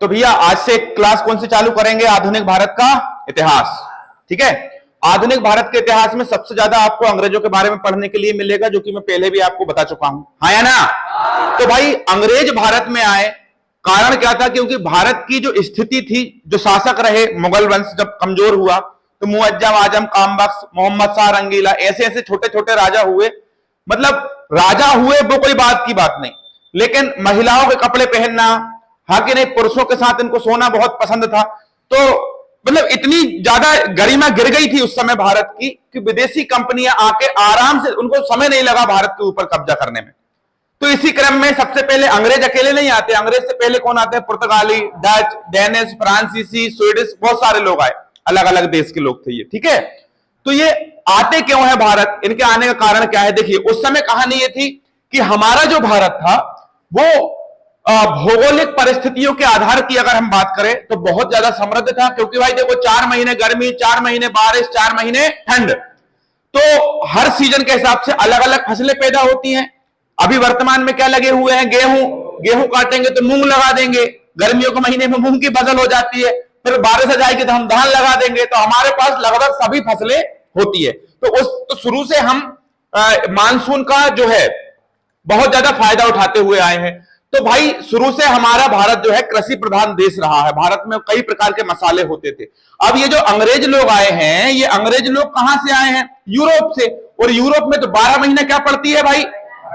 तो भैया आज से क्लास कौन सी चालू करेंगे? आधुनिक भारत का इतिहास। ठीक है, आधुनिक भारत के इतिहास में सबसे ज्यादा आपको अंग्रेजों के बारे में पढ़ने के लिए मिलेगा, जो कि मैं पहले भी आपको बता चुका हूं, हाँ या ना? तो भाई अंग्रेज भारत में आए, कारण क्या था? क्योंकि भारत की जो स्थिति थी, जो शासक रहे, मुगल वंश जब कमजोर हुआ तो मुअज्जम आजम, कामबख्श, मोहम्मद शाह रंगीला, ऐसे ऐसे छोटे छोटे राजा हुए। मतलब राजा हुए वो कोई बात की बात नहीं, लेकिन महिलाओं के कपड़े पहनना, हाँ कि नहीं, पुरुषों के साथ इनको सोना बहुत पसंद था। तो मतलब इतनी ज्यादा गरिमा गिर गई थी उस समय भारत की कि विदेशी कंपनियां आके आराम से, उनको समय नहीं लगा भारत के ऊपर कब्जा करने में। तो इसी क्रम में सबसे पहले अंग्रेज अकेले नहीं आते, अंग्रेज से पहले कौन आते हैं? पुर्तगाली, डच, डेनिश, फ्रांसीसी, स्वीडिश, बहुत सारे लोग आए, अलग अलग देश के लोग थे ये। ठीक है, तो ये आते क्यों है भारत? इनके आने का कारण क्या है? देखिए, उस समय कहानी ये थी कि हमारा जो भारत था वो भौगोलिक परिस्थितियों के आधार की अगर हम बात करें तो बहुत ज्यादा समृद्ध था। क्योंकि भाई देखो, 4 महीने गर्मी, 4 महीने बारिश, 4 महीने ठंड, तो हर सीजन के हिसाब से अलग अलग फसलें पैदा होती हैं। अभी वर्तमान में क्या लगे हुए हैं? गेहूं। गेहूं काटेंगे तो मूंग लगा देंगे, गर्मियों के महीने में मूंग की फसल हो जाती है, फिर बारिश आ जाएगी तो हम धान लगा देंगे। तो हमारे पास लगभग सभी फसलें होती है। तो शुरू से हम मानसून का जो है बहुत ज्यादा फायदा उठाते हुए आए हैं। तो भाई शुरू से हमारा भारत जो है कृषि प्रधान देश रहा है। भारत में कई प्रकार के मसाले होते थे। अब ये जो अंग्रेज लोग आए हैं, ये अंग्रेज लोग कहां से आए हैं? यूरोप से। और यूरोप में तो 12 महीना क्या पड़ती है भाई?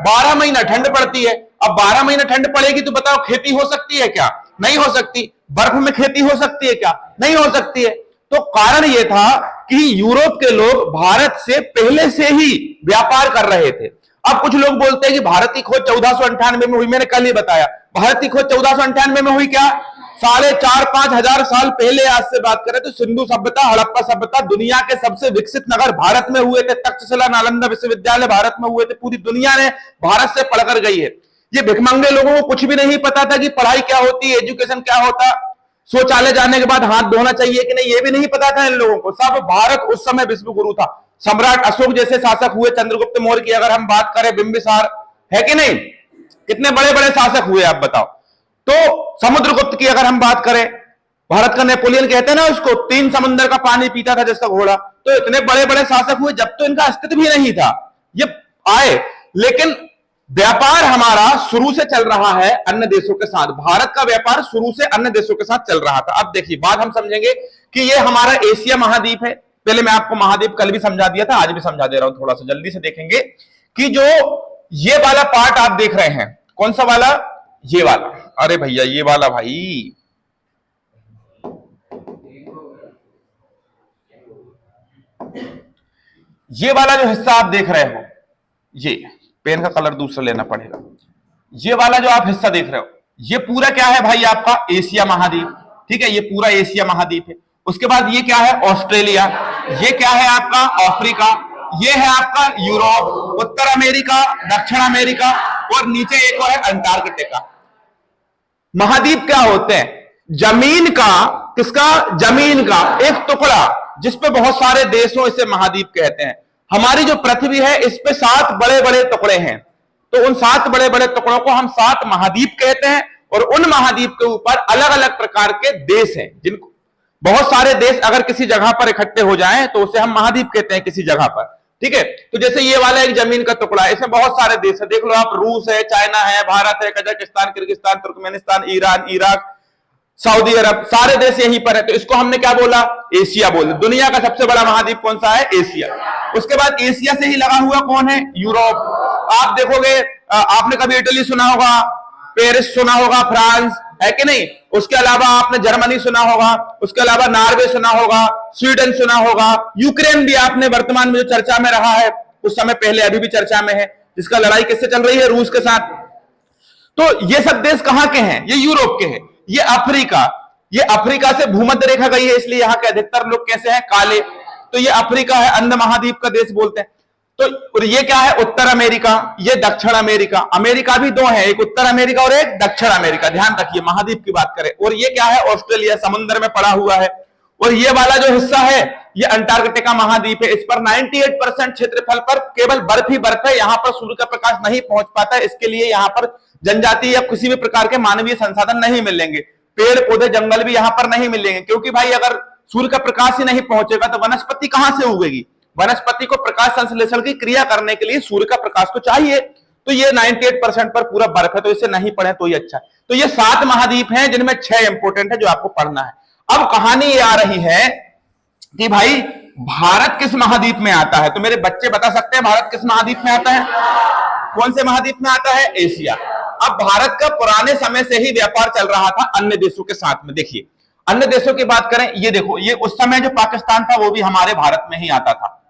12 महीना ठंड पड़ती है। अब 12 महीना ठंड पड़ेगी तो बताओ, खेती हो सकती है क्या? नहीं हो सकती। बर्फ में खेती हो सकती है क्या? नहीं हो सकती है। तो कारण यह था कि यूरोप के लोग भारत से पहले से ही व्यापार कर रहे थे। अब कुछ लोग बोलते हैं कि भारत की खोज 1498 में हुई। मैंने कल ही बताया, भारत की खोज 1498 में हुई क्या? 4,500-5 हजार साल पहले आज से बात करें तो सिंधु सभ्यता, हड़प्पा सभ्यता, दुनिया के सबसे विकसित नगर भारत में हुए थे। तक्षशिला, नालंदा विश्वविद्यालय भारत में हुए थे। पूरी दुनिया ने भारत से पढ़कर गई है। ये भिखमंगे लोगों को कुछ भी नहीं पता था कि पढ़ाई क्या होती है, एजुकेशन क्या होता, शौचालय जाने के बाद हाथ धोना चाहिए कि नहीं, ये भी नहीं पता था इन लोगों को। सब भारत उस समय विश्व गुरु था। सम्राट अशोक जैसे शासक हुए, चंद्रगुप्त मौर्य की अगर हम बात करें, बिंबिसार, है कि नहीं, कितने बड़े बड़े शासक हुए आप बताओ। तो समुद्रगुप्त की अगर हम बात करें, भारत का नेपोलियन कहते हैं ना उसको, 3 समुद्र का पानी पीता था जिसका घोड़ा। तो इतने बड़े बड़े शासक हुए, जब तो इनका अस्तित्व भी नहीं था, ये आए। लेकिन व्यापार हमारा शुरू से चल रहा है अन्य देशों के साथ। भारत का व्यापार शुरू से अन्य देशों के साथ चल रहा था। अब देखिए, बात हम समझेंगे कि ये हमारा एशिया महाद्वीप है। पहले मैं आपको महाद्वीप कल भी समझा दिया था, आज भी समझा दे रहा हूं, थोड़ा सा जल्दी से देखेंगे कि जो ये वाला पार्ट आप देख रहे हैं, कौन सा वाला? ये वाला। अरे भैया ये वाला भाई, ये वाला जो हिस्सा आप देख रहे हो, ये पेन का कलर दूसरा लेना पड़ेगा। ये वाला जो आप हिस्सा देख रहे हो, ये पूरा क्या है भाई? आपका एशिया महाद्वीप। ठीक है, ये पूरा एशिया महाद्वीप है। उसके बाद ये क्या है? ऑस्ट्रेलिया। ये क्या है आपका? अफ्रीका। ये है आपका यूरोप, उत्तर अमेरिका, दक्षिण अमेरिका, और नीचे एक और है अंटार्कटिका। महाद्वीप क्या होते हैं? जमीन का, किसका? जमीन का एक टुकड़ा जिसपे बहुत सारे देश हो, इसे महाद्वीप कहते हैं। हमारी जो पृथ्वी है, इस पे 7 बड़े बड़े टुकड़े हैं। तो उन 7 बड़े बड़े टुकड़ों को हम 7 महाद्वीप कहते हैं। और उन महाद्वीप के ऊपर अलग अलग प्रकार के देश हैं, जिनको बहुत सारे देश अगर किसी जगह पर इकट्ठे हो जाएं तो उसे हम महाद्वीप कहते हैं किसी जगह पर। ठीक है, तो जैसे ये वाला एक जमीन का टुकड़ा है, इसमें बहुत सारे देश है। देख लो आप, रूस है, चाइना है, भारत है, Kazakhstan, Kyrgyzstan, Turkmenistan, Iran, Iraq, Saudi Arab, सारे देश यहीं पर है। तो इसको हमने क्या बोला? एशिया बोल। दुनिया का सबसे बड़ा महाद्वीप कौन सा है? एशिया। उसके बाद एशिया से ही लगा हुआ कौन है? यूरोप। आप देखोगे, आपने कभी इटली सुना होगा, पेरिस सुना होगा, फ्रांस, है कि नहीं? उसके अलावा आपने जर्मनी सुना होगा, उसके अलावा नॉर्वे सुना होगा, स्वीडन सुना होगा, यूक्रेन भी आपने वर्तमान में जो चर्चा में रहा है, उस समय पहले अभी भी चर्चा में है, जिसका लड़ाई किससे चल रही है? रूस के साथ। तो ये सब देश कहां के हैं? ये यूरोप के हैं। ये अफ्रीका, ये अफ्रीका से भूमध्य रेखा गई है, इसलिए यहां के अधिकतर लोग कैसे हैं? काले। तो ये अफ्रीका है, अंध महाद्वीप का देश बोलते हैं। तो और ये क्या है? उत्तर अमेरिका, ये दक्षिण अमेरिका। अमेरिका भी 2 है, एक उत्तर अमेरिका और एक दक्षिण अमेरिका। ध्यान रखिए, महाद्वीप की बात करें। और ये क्या है? ऑस्ट्रेलिया, समुद्र में पड़ा हुआ है। और ये वाला जो हिस्सा है, ये अंटार्कटिका महाद्वीप है। इस पर 98% क्षेत्रफल पर केवल बर्फ ही बर्फ है। यहां पर सूर्य का प्रकाश नहीं पहुंच पाता है, इसके लिए यहां पर जनजाति या किसी भी प्रकार के मानवीय संसाधन नहीं मिलेंगे। पेड़ पौधे जंगल भी यहां पर नहीं मिलेंगे, क्योंकि भाई अगर सूर्य का प्रकाश ही नहीं पहुंचेगा तो वनस्पति कहां से उगेगी? वनस्पति को प्रकाश संश्लेषण की क्रिया करने के लिए सूर्य का प्रकाश तो चाहिए। तो ये 98% पर पूरा बर्फ है, तो इसे नहीं पढ़े तो ये अच्छा है। तो ये 7 महाद्वीप हैं जिनमें 6 इंपोर्टेंट है जो आपको पढ़ना है। अब कहानी ये आ रही है कि भाई भारत किस महाद्वीप में आता है? तो मेरे बच्चे बता सकते हैं भारत किस महाद्वीप में आता है? कौन से महाद्वीप में आता है? एशिया। अब भारत का पुराने समय से ही व्यापार चल रहा था अन्य देशों के साथ में। देखिए अन्य देशों की बात करें, ये देखो, ये उस समय जो पाकिस्तान था वो भी हमारे भारत में ही आता था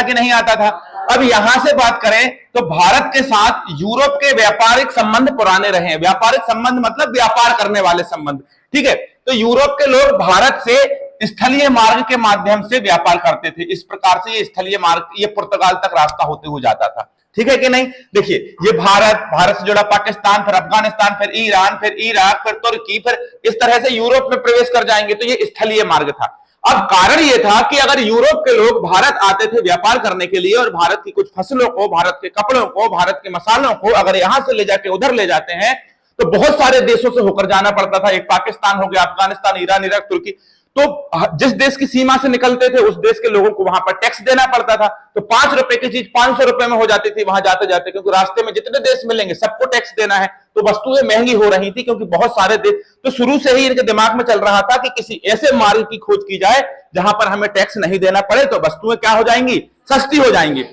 कि नहीं आता था? अब यहां से बात करें तो भारत के साथ यूरोप के व्यापारिक संबंध पुराने रहे हैं। व्यापारिक संबंध मतलब व्यापार करने वाले संबंध, ठीक है। तो यूरोप के लोग भारत से स्थलीय मार्ग के माध्यम से व्यापार करते थे। इस प्रकार से ये स्थलीय मार्ग ये पुर्तगाल तक रास्ता होते हुए जाता था, ठीक है कि नहीं? देखिए ये भारत से जुड़ा पाकिस्तान, फिर अफगानिस्तान, फिर ईरान, फिर इराक, फिर तुर्की, फिर इस तरह से यूरोप में प्रवेश कर जाएंगे। तो ये स्थलीय मार्ग था। अब कारण यह था कि अगर यूरोप के लोग भारत आते थे व्यापार करने के लिए और भारत की कुछ फसलों को, भारत के कपड़ों को, भारत के मसालों को अगर यहां से ले जाके उधर ले जाते हैं तो बहुत सारे देशों से होकर जाना पड़ता था। एक पाकिस्तान हो गया, अफगानिस्तान, ईरान, इराक, तुर्की। तो जिस देश की सीमा से निकलते थे उस देश के लोगों को वहां पर टैक्स देना पड़ता था। तो 5 रुपए की चीज 500 रुपए में हो जाती थी वहां जाते जाते, क्योंकि रास्ते में जितने देश मिलेंगे सबको टैक्स देना है। तो वस्तुएं महंगी हो रही थी क्योंकि बहुत सारे देश। तो शुरू से ही इनके दिमाग में चल रहा था कि किसी ऐसे मार्ग की खोज की जाए जहां पर हमें टैक्स नहीं देना पड़े, तो वस्तुएं क्या हो जाएंगी? सस्ती हो जाएंगी।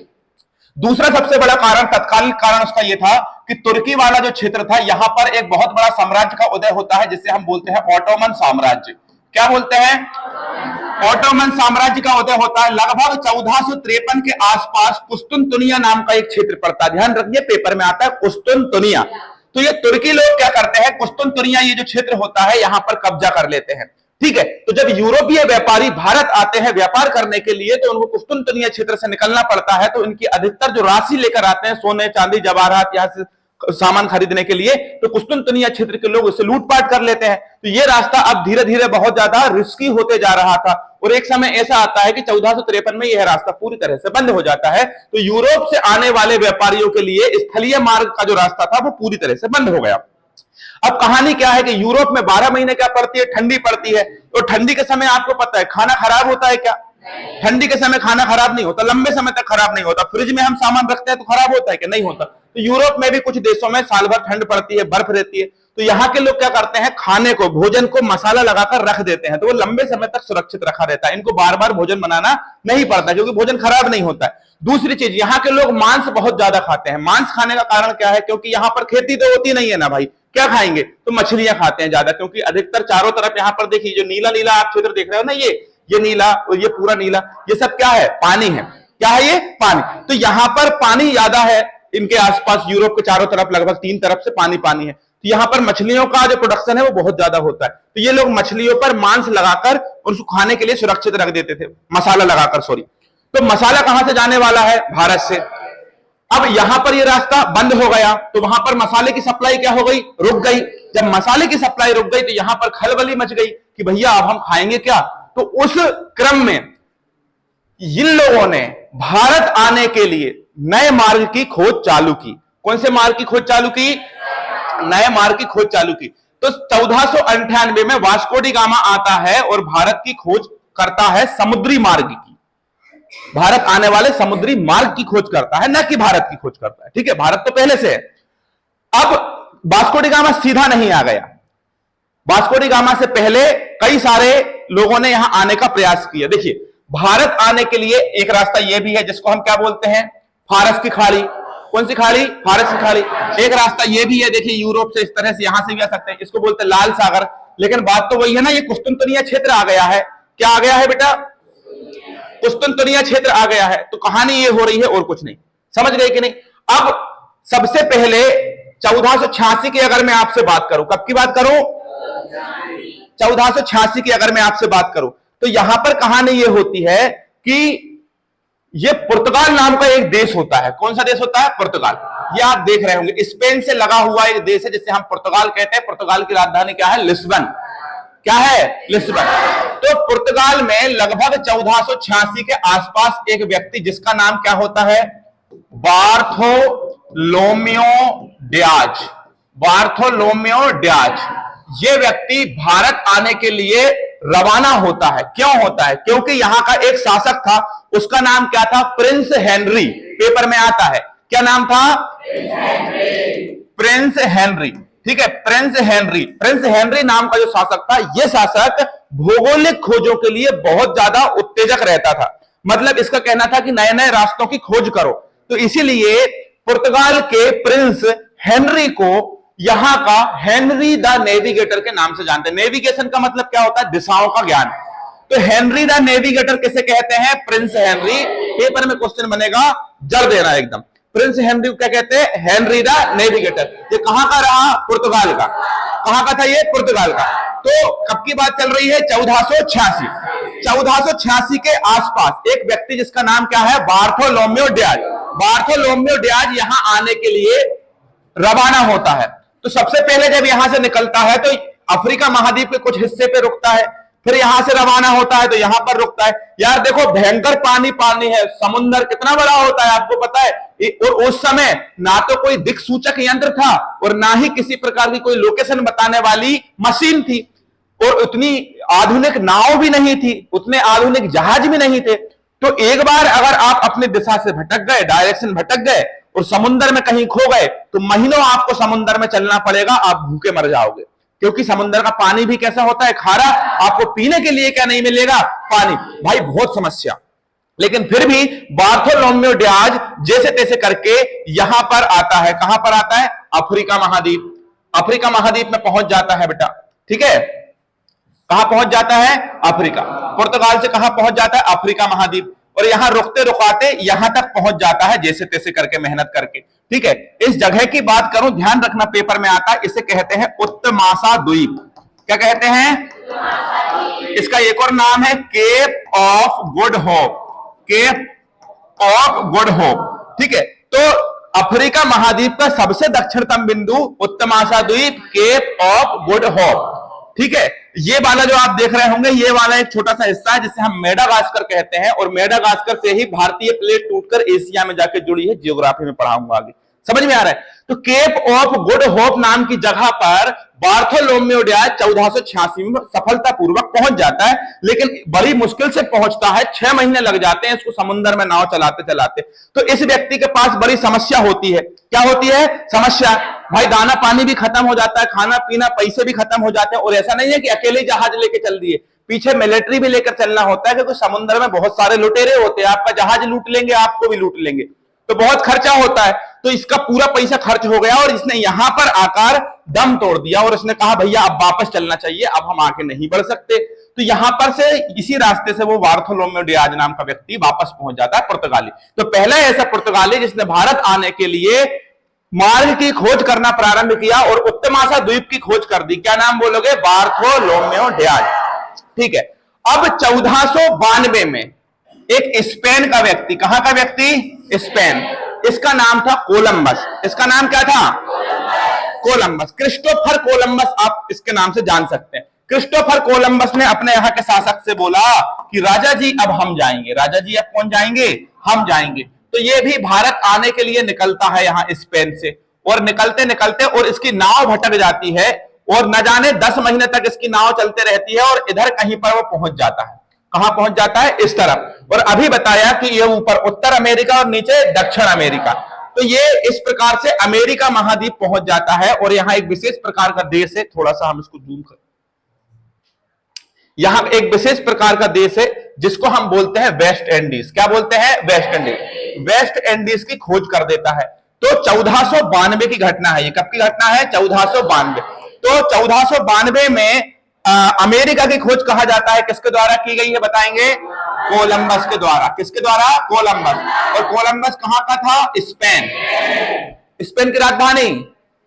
दूसरा सबसे बड़ा कारण, तत्कालीन कारण उसका यह था कि तुर्की वाला जो क्षेत्र था यहां पर एक बहुत बड़ा साम्राज्य का उदय होता है जिसे हम बोलते हैं ऑटोमन साम्राज्य। क्या बोलते हैं? ऑटोमन साम्राज्य का उदय होता है। लगभग 1453 के आसपास कुस्तुनतुनिया नाम का एक क्षेत्र पड़ता है। ध्यान रखिए पेपर में आता है कुस्तुनतुनिया। तो ये तुर्की लोग क्या करते हैं, कुस्तुनतुनिया ये जो क्षेत्र होता है यहां पर कब्जा कर लेते हैं, ठीक है। तो जब यूरोपीय व्यापारी भारत आते हैं व्यापार करने के लिए तो उनको कुस्तुनतुनिया क्षेत्र से निकलना पड़ता है। तो इनकी अधिकतर जो राशि लेकर आते हैं, सोने चांदी जवाहरात, यहां से सामान खरीदने के लिए, तो कुस्तुनतुनिया क्षेत्र के लोग उसे लूटपाट कर लेते हैं। तो ये रास्ता अब धीरे धीरे बहुत ज्यादा रिस्की होते जा रहा था और एक समय ऐसा आता है कि 1453 में यह रास्ता पूरी तरह से बंद हो जाता है। तो यूरोप से आने वाले व्यापारियों के लिए स्थलीय मार्ग का जो रास्ता था वो पूरी तरह से बंद हो गया। अब कहानी क्या है कि यूरोप में 12 महीने क्या पड़ती है? ठंडी पड़ती है। तो ठंडी के समय आपको पता है खाना खराब होता है क्या? ठंडी के समय खाना खराब नहीं होता, लंबे समय तक खराब नहीं होता। फ्रिज में हम सामान रखते हैं तो खराब होता है कि नहीं होता? तो यूरोप में भी कुछ देशों में साल भर ठंड पड़ती है, बर्फ रहती है। तो यहां के लोग क्या करते हैं, खाने को, भोजन को मसाला लगाकर रख देते हैं तो वो लंबे समय तक सुरक्षित रखा रहता है। इनको बार बार भोजन बनाना नहीं पड़ता क्योंकि भोजन खराब नहीं होता है। दूसरी चीज, यहाँ के लोग मांस बहुत ज्यादा खाते हैं। मांस खाने का कारण क्या है? क्योंकि यहाँ पर खेती तो होती नहीं है ना भाई, क्या खाएंगे? तो मछलियां खाते हैं ज्यादा, क्योंकि अधिकतर चारों तरफ यहाँ पर देखिए जो नीला नीला आप क्षेत्र देख रहे हो ना, ये नीला और ये पूरा नीला, ये सब क्या है? पानी है। क्या है ये? पानी। तो यहां पर पानी ज्यादा है इनके आसपास, यूरोप के चारों तरफ लगभग 3 तरफ से पानी पानी है। तो यहां पर मछलियों का जो प्रोडक्शन है वो बहुत ज्यादा होता है। तो ये लोग मछलियों पर मांस लगाकर उसको खाने के लिए सुरक्षित रख देते थे, मसाला लगाकर, सॉरी। तो मसाला कहां से जाने वाला है? भारत से। अब यहां पर ये रास्ता बंद हो गया तो वहां पर मसाले की सप्लाई क्या हो गई? रुक गई। जब मसाले की सप्लाई रुक गई तो यहां पर खलबली मच गई कि भैया अब हम खाएंगे क्या? तो उस क्रम में इन लोगों ने भारत आने के लिए नए मार्ग की खोज चालू की। कौन से मार्ग की खोज चालू की? नए मार्ग की खोज चालू की। तो 1498 में वास्को डी गामा आता है और भारत की खोज करता है समुद्री मार्ग की। भारत आने वाले समुद्री मार्ग की खोज करता है, न कि भारत की खोज करता है, ठीक है। भारत तो पहले से है। अब वास्को डी गामा सीधा नहीं आ गया। वास्को डी गामा से पहले कई सारे लोगों ने यहां आने का प्रयास किया। देखिए भारत आने के लिए एक रास्ता यह भी है जिसको हम क्या बोलते हैं? फारस की खाड़ी। कौन सी खाड़ी? फारस की खाड़ी। एक रास्ता यह भी है, देखिए यूरोप से इस तरह से यहां से भी आ सकते हैं, इसको बोलते हैं लाल सागर। लेकिन बात तो वही है ना, ये कुस्तुनतुनिया क्षेत्र आ गया है। क्या आ गया है बेटा? कुस्तुनतुनिया क्षेत्र आ गया है। तो कहानी ये हो रही है और कुछ नहीं। समझ गए कि नहीं? अब सबसे पहले 1486 की अगर मैं आपसे बात करूं, कब की बात करूं? 1486 की अगर मैं आपसे बात करूं तो यहां पर कहानी यह होती है कि यह पुर्तगाल नाम का एक देश होता है। कौन सा देश होता है? पुर्तगाल। ये आप देख रहे होंगे स्पेन से लगा हुआ एक देश है जिसे हम पुर्तगाल कहते हैं। पुर्तगाल की राजधानी क्या है? लिस्बन। क्या है? लिस्बन। तो पुर्तगाल में लगभग 1486 के आसपास एक व्यक्ति जिसका नाम क्या होता है? बार्थोलोम्यो डियाज। बार्थोलोम्यो डियाज। ये व्यक्ति भारत आने के लिए रवाना होता है। क्यों होता है? क्योंकि यहां का एक शासक था, उसका नाम क्या था? Prince Henry. पेपर में आता है, क्या नाम था? Prince Henry. ठीक है, प्रिंस हेनरी। प्रिंस हेनरी नाम का जो शासक था, यह शासक भौगोलिक खोजों के लिए बहुत ज्यादा उत्तेजक रहता था। मतलब इसका कहना था कि नए नए रास्तों की खोज करो। तो इसीलिए पुर्तगाल के प्रिंस हेनरी को यहां का हेनरी द नेविगेटर के नाम से जानते हैं। नेविगेशन का मतलब क्या होता है? दिशाओं का ज्ञान। तो हेनरी द नेविगेटर किसे कहते हैं? Prince Henry. पेपर में क्वेश्चन बनेगा, जड़ देना एकदम। प्रिंस हेनरी को क्या कहते हैं? Henry the navigator. ये कहां का रहा? पुर्तगाल का। कहां का था ये? पुर्तगाल का। तो कब की बात चल रही है? 1486। 1486 के आसपास एक व्यक्ति जिसका नाम क्या है? बार्थोलोम्यो डियाज। बार्थोलोम्यो डियाज यहां आने के लिए रवाना होता है। तो सबसे पहले जब यहां से निकलता है तो अफ्रीका महाद्वीप के कुछ हिस्से पे रुकता है, फिर यहां से रवाना होता है तो यहां पर रुकता है। यार देखो, भयंकर पानी पानी है, समुद्र कितना बड़ा होता है आपको पता है। और उस समय ना तो कोई दिक्सूचक यंत्र था और ना ही किसी प्रकार की कोई लोकेशन बताने वाली मशीन थी, और उतनी आधुनिक नाव भी नहीं थी, उतने आधुनिक जहाज भी नहीं थे। तो एक बार अगर आप अपनी दिशा से भटक गए, डायरेक्शन भटक गए और समुद्र में कहीं खो गए, तो महीनों आपको समुद्र में चलना पड़ेगा, आप भूखे मर जाओगे। क्योंकि समुद्र का पानी भी कैसा होता है? खारा। आपको पीने के लिए क्या नहीं मिलेगा? पानी। भाई बहुत समस्या। लेकिन फिर भी बार्थोलोम्यो डियाज जैसे तैसे करके यहां पर आता है। कहां पर आता है? अफ्रीका महाद्वीप। अफ्रीका महाद्वीप में पहुंच जाता है बेटा। ठीक है, कहां पहुंच जाता है? अफ्रीका। पुर्तगाल से कहां पहुंच जाता है? अफ्रीका महाद्वीप। और यहां रुकते रुकाते यहां तक पहुंच जाता है, जैसे तैसे करके, मेहनत करके। ठीक है, इस जगह की बात करूं, ध्यान रखना, पेपर में आता है, इसे कहते हैं उत्तमासा द्वीप। क्या कहते हैं? इसका एक और नाम है Cape of Good Hope. Cape of Good Hope. ठीक है, तो अफ्रीका महाद्वीप का सबसे दक्षिणतम बिंदु उत्तमासा द्वीप, केप ऑफ गुड होप। ठीक है, ये वाला जो आप देख रहे होंगे, ये वाला एक छोटा सा हिस्सा है जिसे हम मेडागास्कर कहते हैं, और मेडागास्कर से ही भारतीय प्लेट टूटकर एशिया में जाके जुड़ी है। जियोग्राफी में पढ़ाऊंगा आगे, समझ में आ रहा है। तो केप ऑफ गुड होप नाम की जगह पर बार्थोलोम्यो डियाज 1486 में सफलतापूर्वक पहुंच जाता है, लेकिन बड़ी मुश्किल से पहुंचता है। 6 महीने लग जाते हैं इसको समुद्र में नाव चलाते चलाते। तो इस व्यक्ति के पास बड़ी समस्या होती है। क्या होती है? समस्या। भाई दाना पानी भी खत्म हो जाता है, खाना पीना, पैसे भी खत्म हो जाते हैं। और ऐसा नहीं है कि अकेले जहाज लेके चल दिए, पीछे मिलिट्री भी लेकर चलना होता है, क्योंकि समुद्र में बहुत सारे लुटेरे होते हैं। आपका जहाज लूट लेंगे, आपको भी लूट लेंगे, तो बहुत खर्चा होता है। तो इसका पूरा पैसा खर्च हो गया और इसने यहां पर आकर दम तोड़ दिया और इसने कहा भैया अब वापस चलना चाहिए, अब हम आगे नहीं बढ़ सकते। तो यहां पर से इसी रास्ते से वो बार्थोलोम्यो डियाज नाम का व्यक्ति वापस पहुंच जाता है, पुर्तगाली। तो पहला ऐसा पुर्तगाली जिसने भारत आने के लिए मार्ग की खोज करना प्रारंभ किया और उत्तमासा द्वीप की खोज कर दी। क्या नाम बोलोगे? बार्थोलोम्यो डियाज। ठीक है, अब 1492 में एक स्पेन का व्यक्ति, कहां का व्यक्ति? स्पेन। इसका नाम था कोलंबस। इसका नाम क्या था? कोलंबस। क्रिस्टोफर कोलंबस आप इसके नाम से जान सकते हैं। क्रिस्टोफर कोलंबस ने अपने यहाँ के शासक से बोला कि राजा जी अब हम जाएंगे। राजा जी अब कौन जाएंगे? हम जाएंगे। तो ये भी भारत आने के लिए निकलता है यहां स्पेन से, और निकलते निकलते और इसकी नाव भटक जाती है और न जाने 10 महीने तक इसकी नाव चलते रहती है और इधर कहीं पर वो पहुंच जाता है। कहां पहुंच जाता है? इस तरफ। और अभी बताया कि ये ऊपर उत्तर अमेरिका और नीचे दक्षिण अमेरिका। तो ये इस प्रकार से अमेरिका महाद्वीप पहुंच जाता है। और यहां एक विशेष प्रकार का देश है, थोड़ा सा हम इसको जूम कर, यहां एक विशेष प्रकार का देश है जिसको हम बोलते हैं वेस्ट इंडीज। क्या बोलते हैं? West Indies. वेस्ट इंडीज की खोज कर देता है। तो 1492 की घटना है। ये कब की घटना है? 1492। तो 1492 में अमेरिका की खोज कहा जाता है, किसके द्वारा की गई है बताएंगे? कोलंबस के द्वारा। किसके द्वारा? कोलंबस। और कोलंबस कहां का था? स्पेन। स्पेन की राजधानी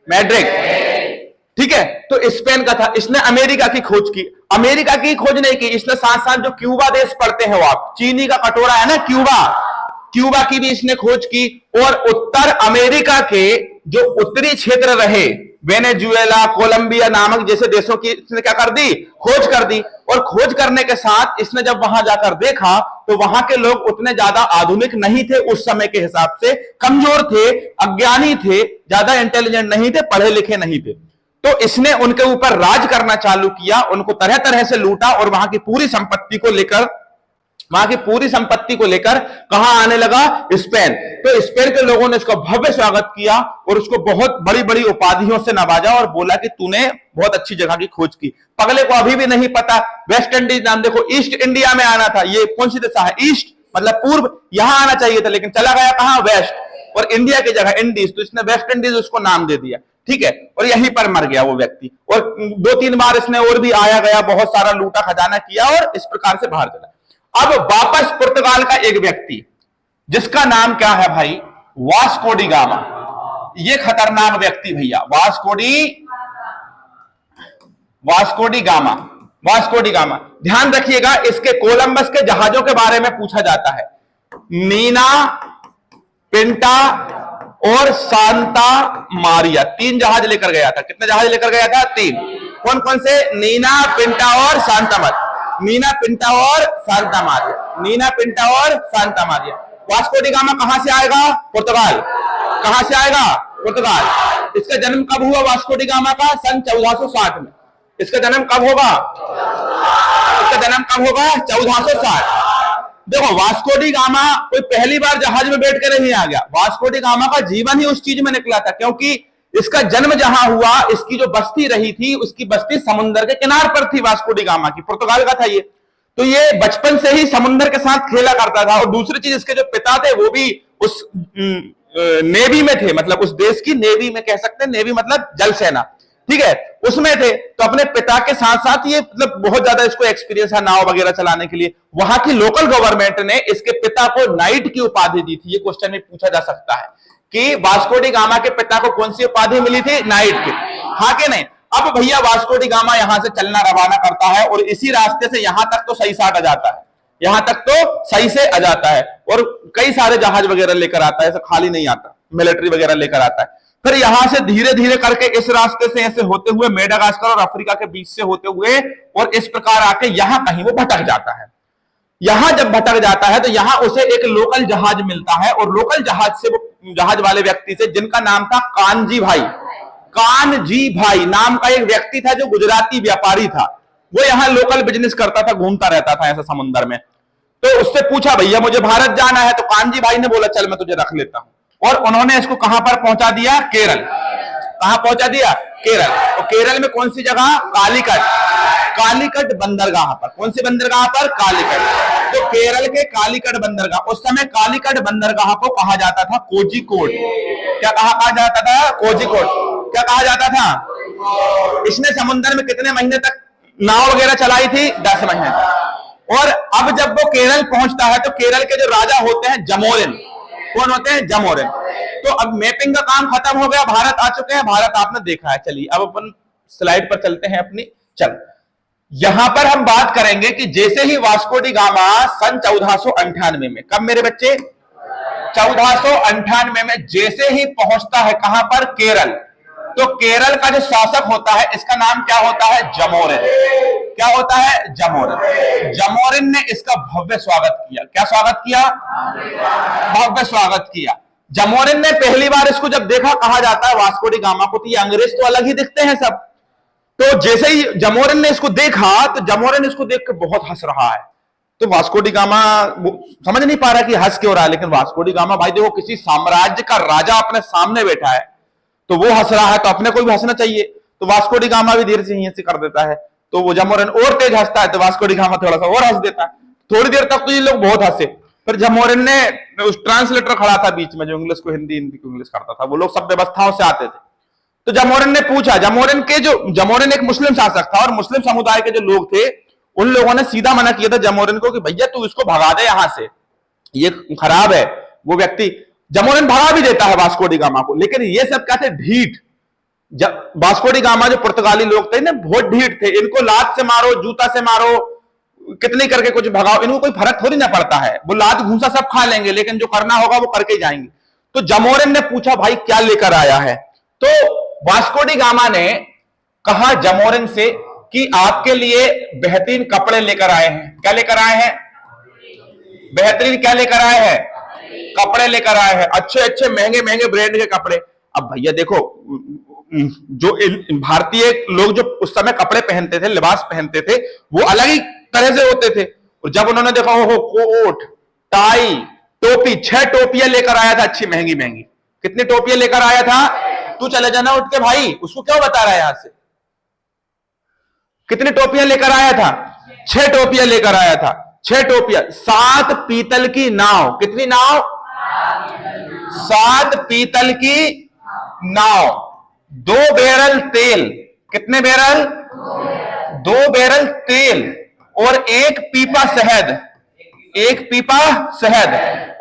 मैड्रिड। ठीक है, तो स्पेन का था। इसने अमेरिका की खोज की। अमेरिका की खोज नहीं की, इसने साथ साथ जो क्यूबा देश पढ़ते हैं वो आप, चीनी का कटोरा है ना क्यूबा, क्यूबा की भी इसने खोज की। और उत्तर अमेरिका के जो उत्तरी क्षेत्र रहे, वेनेजुएला, कोलंबिया नामक जैसे देशों की इसने क्या कर दी? खोज कर दी। और खोज करने के साथ इसने जब वहां जाकर देखा तो वहां के लोग उतने ज्यादा आधुनिक नहीं थे, उस समय के हिसाब से कमजोर थे, अज्ञानी थे, ज्यादा इंटेलिजेंट नहीं थे, पढ़े लिखे नहीं थे। तो इसने उनके ऊपर राज करना चालू किया, उनको तरह तरह से लूटा और वहां की पूरी संपत्ति को लेकर कहां आने लगा? स्पेन। तो स्पेन के लोगों ने इसका भव्य स्वागत किया और उसको बहुत बड़ी बड़ी उपाधियों से नवाजा और बोला कि तूने बहुत अच्छी जगह की खोज की। पगले को अभी भी नहीं पता वेस्ट इंडीज नाम, देखो ईस्ट इंडिया में आना था, ये कौन सी दिशा है? ईस्ट मतलब पूर्व, यहां आना चाहिए था, लेकिन चला गया कहां? वेस्ट, और इंडिया की जगह इंडीज, तो इसने वेस्ट इंडीज उसको नाम दे दिया, ठीक है, और यहीं पर मर गया वो व्यक्ति। और 2-3 बार इसने और भी आया गया, बहुत सारा लूटा खजाना किया और इस प्रकार से बाहर चला। अब वापस पुर्तगाल का एक व्यक्ति जिसका नाम क्या है भाई? Vasco D gamma. ये खतरनाक व्यक्ति भैया, वास्को डी गामा। ध्यान रखिएगा, इसके कोलंबस के जहाजों के बारे में पूछा जाता है। नीना, पिंटा और सांता मारिया, 3 जहाज लेकर गया था। कितने जहाज लेकर गया था? 3। कौन कौन से? नीना, पिंटा और सांता मारिया। नीना, पिंटा और Santa Maria. Vasco D gamma कहां से आएगा? पुर्तगाल। कहां से आएगा? पुर्तगाल। इसका जन्म कब हुआ वास्को डी गामा का? सन 1460 में। इसका जन्म कब होगा? 1460। देखो, वास्को डी गामा कोई पहली बार जहाज में बैठ कर नहीं आ गया। वास्को डी गामा का जीवन ही उस चीज में निकला था, क्योंकि इसका जन्म जहां हुआ, इसकी जो बस्ती रही थी, उसकी बस्ती समुद्र के किनार पर थी। वास्को डी गामा की, पुर्तगाल का था ये। तो ये बचपन से ही समुद्र के साथ खेला करता था। और दूसरी चीज, इसके जो पिता थे वो भी उस नेवी में थे, मतलब उस देश की नेवी में, कह सकते हैं नेवी मतलब जल सेना, ठीक है, उसमें थे। तो अपने पिता के साथ साथ ये मतलब बहुत ज्यादा इसको एक्सपीरियंस है नाव वगैरह चलाने के लिए। वहां की लोकल गवर्नमेंट ने इसके पिता को नाइट की उपाधि दी थी। ये क्वेश्चन में पूछा जा सकता है कि वास्को डी गामा के पिता को कौन सी उपाधि मिली थी? नाइट की, हाँ के नहीं? अब भैया वास्को डी गामा यहां से चलना रवाना करता है और इसी रास्ते से यहां तक तो सही साट आ जाता है, यहां तक तो सही से आ जाता है और कई सारे जहाज वगैरह लेकर आता है, ऐसा खाली नहीं आता, मिलिट्री वगैरह लेकर आता है। फिर यहां से धीरे धीरे करके इस रास्ते से ऐसे होते हुए मेडागास्कर और अफ्रीका के बीच से होते हुए और इस प्रकार आके यहां कहीं वो भटक जाता है। यहां जब भटक जाता है तो यहां उसे एक लोकल जहाज मिलता है और लोकल जहाज से, वो जहाज वाले व्यक्ति से, जिनका नाम था कानजी भाई नाम का एक व्यक्ति था जो गुजराती व्यापारी था। वो यहां लोकल बिजनेस करता था, घूमता रहता था ऐसा समुद्र में। तो उससे पूछा, भैया मुझे भारत जाना है। तो कानजी भाई ने बोला, चल मैं तुझे रख लेता हूं। और उन्होंने इसको कहां पर पहुंचा दिया? केरल। कहां पहुंचा दिया? केरल। और केरल में कौन सी जगह? कालीकट बंदरगाह पर। कौन सी बंदरगाह पर? कालीकट। तो केरल के कालीकट बंदरगाह, उस समय कालीकट बंदरगाह को कहा जाता था कोझिकोड। क्या कहा जाता था? कोझिकोड। क्या कहा जाता था? इसने समुद्र में कितने महीने तक नाव वगैरह चलाई थी? 10 महीने तक। और अब जब वो केरल पहुंचता है तो केरल के जो राजा होते हैं जमोरिन, कौन होते हैं? जमोरिन। तो अब मैपिंग का काम खत्म हो गया, भारत आ चुके हैं, भारत आपने देखा है। चलिए अब अपन स्लाइड पर चलते हैं अपनी। चल, यहां पर हम बात करेंगे कि जैसे ही वास्को डी गामा सन 1498 में, कब मेरे बच्चे? 1498 में जैसे ही पहुंचता है कहां पर? केरल। तो केरल का जो शासक होता है, इसका नाम क्या होता है? जमोरिन। क्या होता है? जमोरिन। जमोरिन ने इसका भव्य स्वागत किया। क्या स्वागत किया? भव्य स्वागत किया। जमोरिन ने पहली बार इसको जब देखा, कहा जाता है वास्को डी गामा को, तो ये अंग्रेज तो अलग ही दिखते हैं सब। तो जैसे ही जमोरिन ने इसको देखा तो जमोरिन इसको देख के बहुत हंस रहा है। तो वास्को डी गामा समझ नहीं पा रहा कि हंस क्यों रहा है, लेकिन वास्को डी गामा भाई देखो, किसी साम्राज्य का राजा अपने सामने बैठा है तो वो हंस रहा है, तो अपने को भी हंसना चाहिए। तो वास्को डी गामा भी धीरे से यहीं से कर देता है। तो वो जमोरिन और तेज हंसता है तो वास्को डी गामा थोड़ा सा और हंस देता है। थोड़ी देर तक तो ये लोग बहुत हंसे। फिर जमोरिन ने, उस ट्रांसलेटर खड़ा था बीच में जो इंग्लिश को हिंदी, हिंदी को इंग्लिश करता था, वो लोग सब व्यवस्थाओं से आते थे। तो जमोरिन ने पूछा, जमोरिन एक मुस्लिम शासक था और मुस्लिम समुदाय के जो लोग थे उन लोगों ने सीधा मना किया था जमोरिन को कि भैया तू इसको भगा दे यहां से, ये खराब है। वो व्यक्ति, जमोरिन भगा भी देता है वास्को डी गामा को, लेकिन ये सब क्या थे? ढीठ। वास्को डी गामा जो पुर्तगाली लोग थे ना, बहुत ढीठ थे। इनको लात से मारो, जूता से मारो, कितनी करके कुछ भगाओ, इनको कोई फर्क थोड़ी ना पड़ता है। वो लात घूसा सब खा लेंगे, लेकिन जो करना होगा वो करके ही जाएंगे। तो जमोरिन ने पूछा, भाई क्या लेकर आया है? तो वास्को डी गामा ने कहा जमोरिन से कि आपके लिए बेहतरीन कपड़े लेकर आए हैं। क्या लेकर आए हैं? बेहतरीन क्या लेकर आए हैं? कपड़े लेकर आए हैं, अच्छे अच्छे महंगे महंगे ब्रांड के कपड़े। अब भैया देखो, जो भारतीय लोग जो उस समय कपड़े पहनते थे, लिबास पहनते थे, वो अलग ही तरह से होते थे। और जब उन्होंने देखा हो कोट, टाई, टोपी, 6 टोपियां लेकर आया था, अच्छी महंगी महंगी। कितनी टोपियां लेकर आया था? तू चले जाना उठ के भाई, उसको क्यों बता रहा है यहां से? कितनी टोपियां लेकर आया था? 6 टोपियां लेकर आया था। 6 टोपियां, 7 पीतल की नाव। कितनी नाव? 7 पीतल की नाव, 2 बैरल तेल। कितने बैरल? 2 बैरल तेल और 1 पीपा शहद। 1 पीपा शहद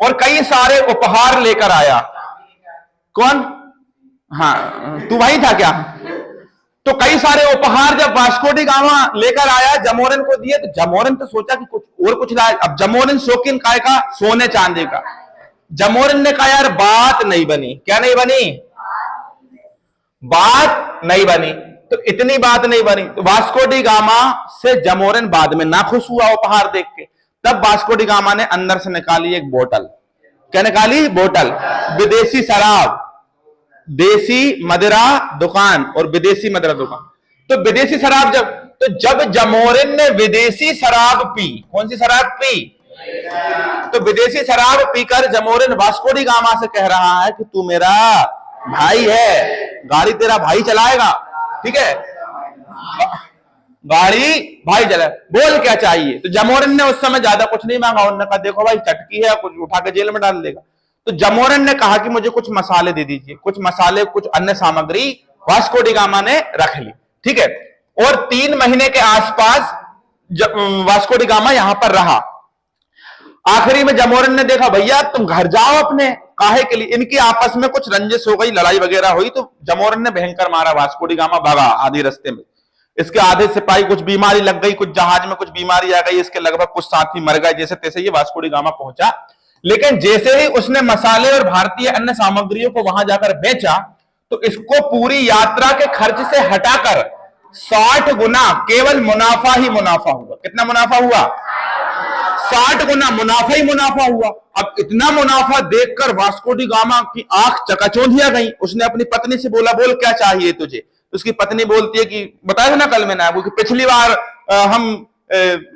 और कई सारे उपहार लेकर आया। कौन? हाँ, तू वही था क्या? तो कई सारे उपहार जब वास्को डी गामा लेकर आया, जमोरिन को दिए, तो जमोरिन तो सोचा कि कुछ लाए। अब जमोरिन शौकीन काय का? सोने चांदी का। जमोरिन ने कहा यार बात नहीं बनी। क्या नहीं बनी? बात नहीं बनी। तो इतनी बात नहीं बनी तो वास्को डी गामा से जमोरिन बाद में नाखुश हुआ उपहार देख के। तब वास्को डी गामा ने अंदर से निकाली एक बोतल। क्या निकाली? बोतल। विदेशी शराब, देसी मदिरा दुकान और विदेशी मदिरा दुकान। तो विदेशी शराब जब जमोरिन ने विदेशी शराब पी, कौन सी शराब पी? तो विदेशी शराब पीकर जमोरिन वास्को डी गामा से कह रहा है कि तू मेरा भाई है, गाड़ी तेरा भाई चलाएगा, ठीक है, गाड़ी भाई चलाए, बोल क्या चाहिए? तो जमोरिन ने उस समय ज्यादा कुछ नहीं मांगा। उन्होंने कहा देखो भाई चटकी है, कुछ उठा के जेल में डाल देगा। तो जमोरिन ने कहा कि मुझे कुछ मसाले दे दीजिए। कुछ मसाले, कुछ अन्य सामग्री वास्को डी गामा ने रख ली, ठीक है। और 3 महीने के आसपास वास्को डी गामा यहां पर रहा। आखिरी में जमोरिन ने देखा भैया तुम घर जाओ अपने, काहे के लिए? इनकी आपस में कुछ रंजिश हो गई, लड़ाई वगैरह हुई, तो जमोरिन ने भयंकर मारा। वास्को डी गामा भागा आधे रास्ते में। इसके आधे सिपाही, कुछ बीमारी लग गई, कुछ जहाज में कुछ बीमारी आ गई, इसके लगभग कुछ साथी मर गए। जैसे तैसे ये वास्को डी गामा पहुंचा। लेकिन जैसे ही उसने मसाले और भारतीय अन्य सामग्रियों को वहां जाकर बेचा, तो इसको पूरी यात्रा के खर्च से हटाकर 60 गुना केवल मुनाफा ही मुनाफा हुआ। कितना मुनाफा हुआ? 60 गुना मुनाफा ही मुनाफा हुआ। अब इतना मुनाफा देखकर वास्को डी गामा की आंख चकाचौंधिया गई। उसने अपनी पत्नी से बोला, बोल क्या चाहिए तुझे? उसकी पत्नी बोलती है कि बताया ना कल मैंने आपको कि पिछली बार हम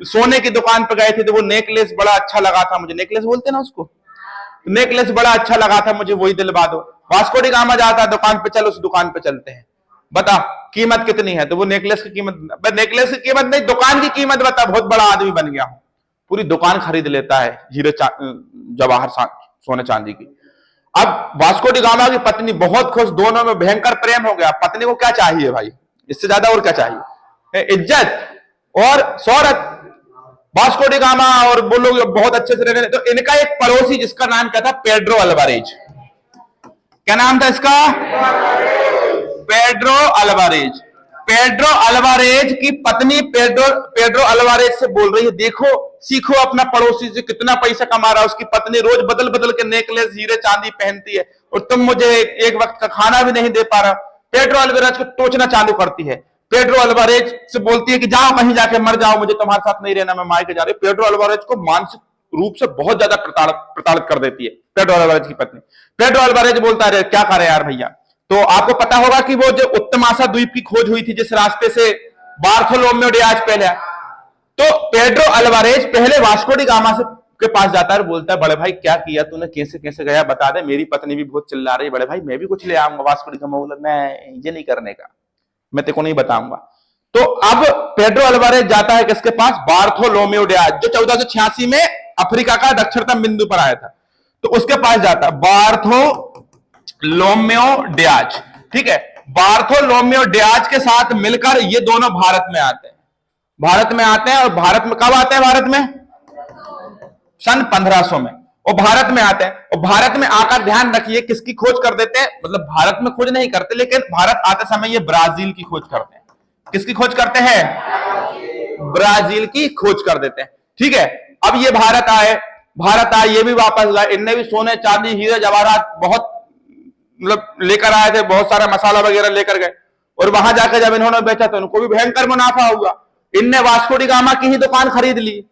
सोने की दुकान पर गए थे तो वो नेकलेस बड़ा अच्छा लगा था मुझे। नेकलेस बोलते ना उसको, नेकलेस बड़ा अच्छा लगा था मुझे, वही दिलवा दो। वास्को डी गामा जाता है दुकान पे, चल उस दुकान पे चलते हैं, बता कीमत कितनी है? तो वो नेकलेस की कीमत, नेकलेस की कीमत नहीं, दुकान की कीमत बता। बहुत बड़ा आदमी बन गया हूं, पूरी दुकान खरीद लेता है हीरे जवाहर सोने चांदी की। अब वास्को डी गामा की पत्नी बहुत खुश, दोनों में भयंकर प्रेम हो गया। पत्नी को क्या चाहिए भाई, इससे ज्यादा और क्या चाहिए? इज्जत और शोहरत। वास्को डी गामा और वो लोग बहुत अच्छे से रहने। तो इनका एक पड़ोसी जिसका नाम क्या था? Pedro Alvarez. क्या नाम था इसका? Pedro Alvarez. पेड्रो अल्वारेज की पत्नी पेड्रो अल्वारेज से बोल रही है, देखो सीखो अपना पड़ोसी से कितना पैसा कमा रहा है। उसकी पत्नी रोज बदल बदल के नेकलेस हीरे चांदी पहनती है और तुम मुझे एक वक्त का खाना भी नहीं दे पा रहा। पेड्रो अल्वारेज को टोचना चालू करती है। पेड्रो अल्वारेज से बोलती है कि जाओ कहीं जाके मर जाओ, मुझे तुम्हारे साथ नहीं रहना, मैं मायके जा रही हूं। पेड्रो अल्वारेज को मानसिक रूप से बहुत ज्यादा प्रताड़ित कर देती है पेड्रो अल्वारेज की पत्नी। पेड्रो अल्वारेज बोलता है क्या करे यार भैया। तो आपको पता होगा कि वो जो उत्तमासा द्वीप की खोज हुई थी, जिस रास्ते से बार्थोलोमेओ डियाज पहले, तो पेड्रो अल्वारेज पहले वास्को डी गामा से के पास जाता है और बोलता है, बड़े भाई क्या किया तूने, कैसे कैसे गया बता दे, मेरी पत्नी भी बहुत चिल्ला रही है, बड़े भाई मैं भी कुछ ले आऊंगा। वास्को डी गामा बोला, नहीं ये नहीं करने का, मैं तेको नहीं बताऊंगा। तो अब पेड्रो अल्वारेज जाता है किसके पास? बार्थोलोमेओ डियाज, जो 1486 में अफ्रीका का दक्षिणतम बिंदु पर आया था। तो उसके पास जाता है, बार्थोलोमेओ डियाज, ठीक है। बार्थोलोमेओ डियाज के साथ मिलकर ये दोनों भारत में आते हैं। भारत में आते हैं और भारत में कब आते हैं? भारत में सन 1500 में और भारत में आते हैं। और भारत में आकर ध्यान रखिए किसकी खोज कर देते हैं, मतलब भारत में खोज नहीं करते, लेकिन भारत आते समय ये ब्राजील की खोज करते हैं। किसकी खोज करते हैं? ब्राजील की खोज कर देते हैं, ठीक है। अब ये भारत आए, ये भी वापस गए। इनने भी सोने चांदी हीरे जवाहरात बहुत मतलब लेकर आए थे, बहुत सारा मसाला वगैरह लेकर गए। और वहां जाकर जब इन्होंने बेचा तो उनको भी भयंकर मुनाफा हुआ। इनने वास्को डी गामा की ही दुकान खरीद ली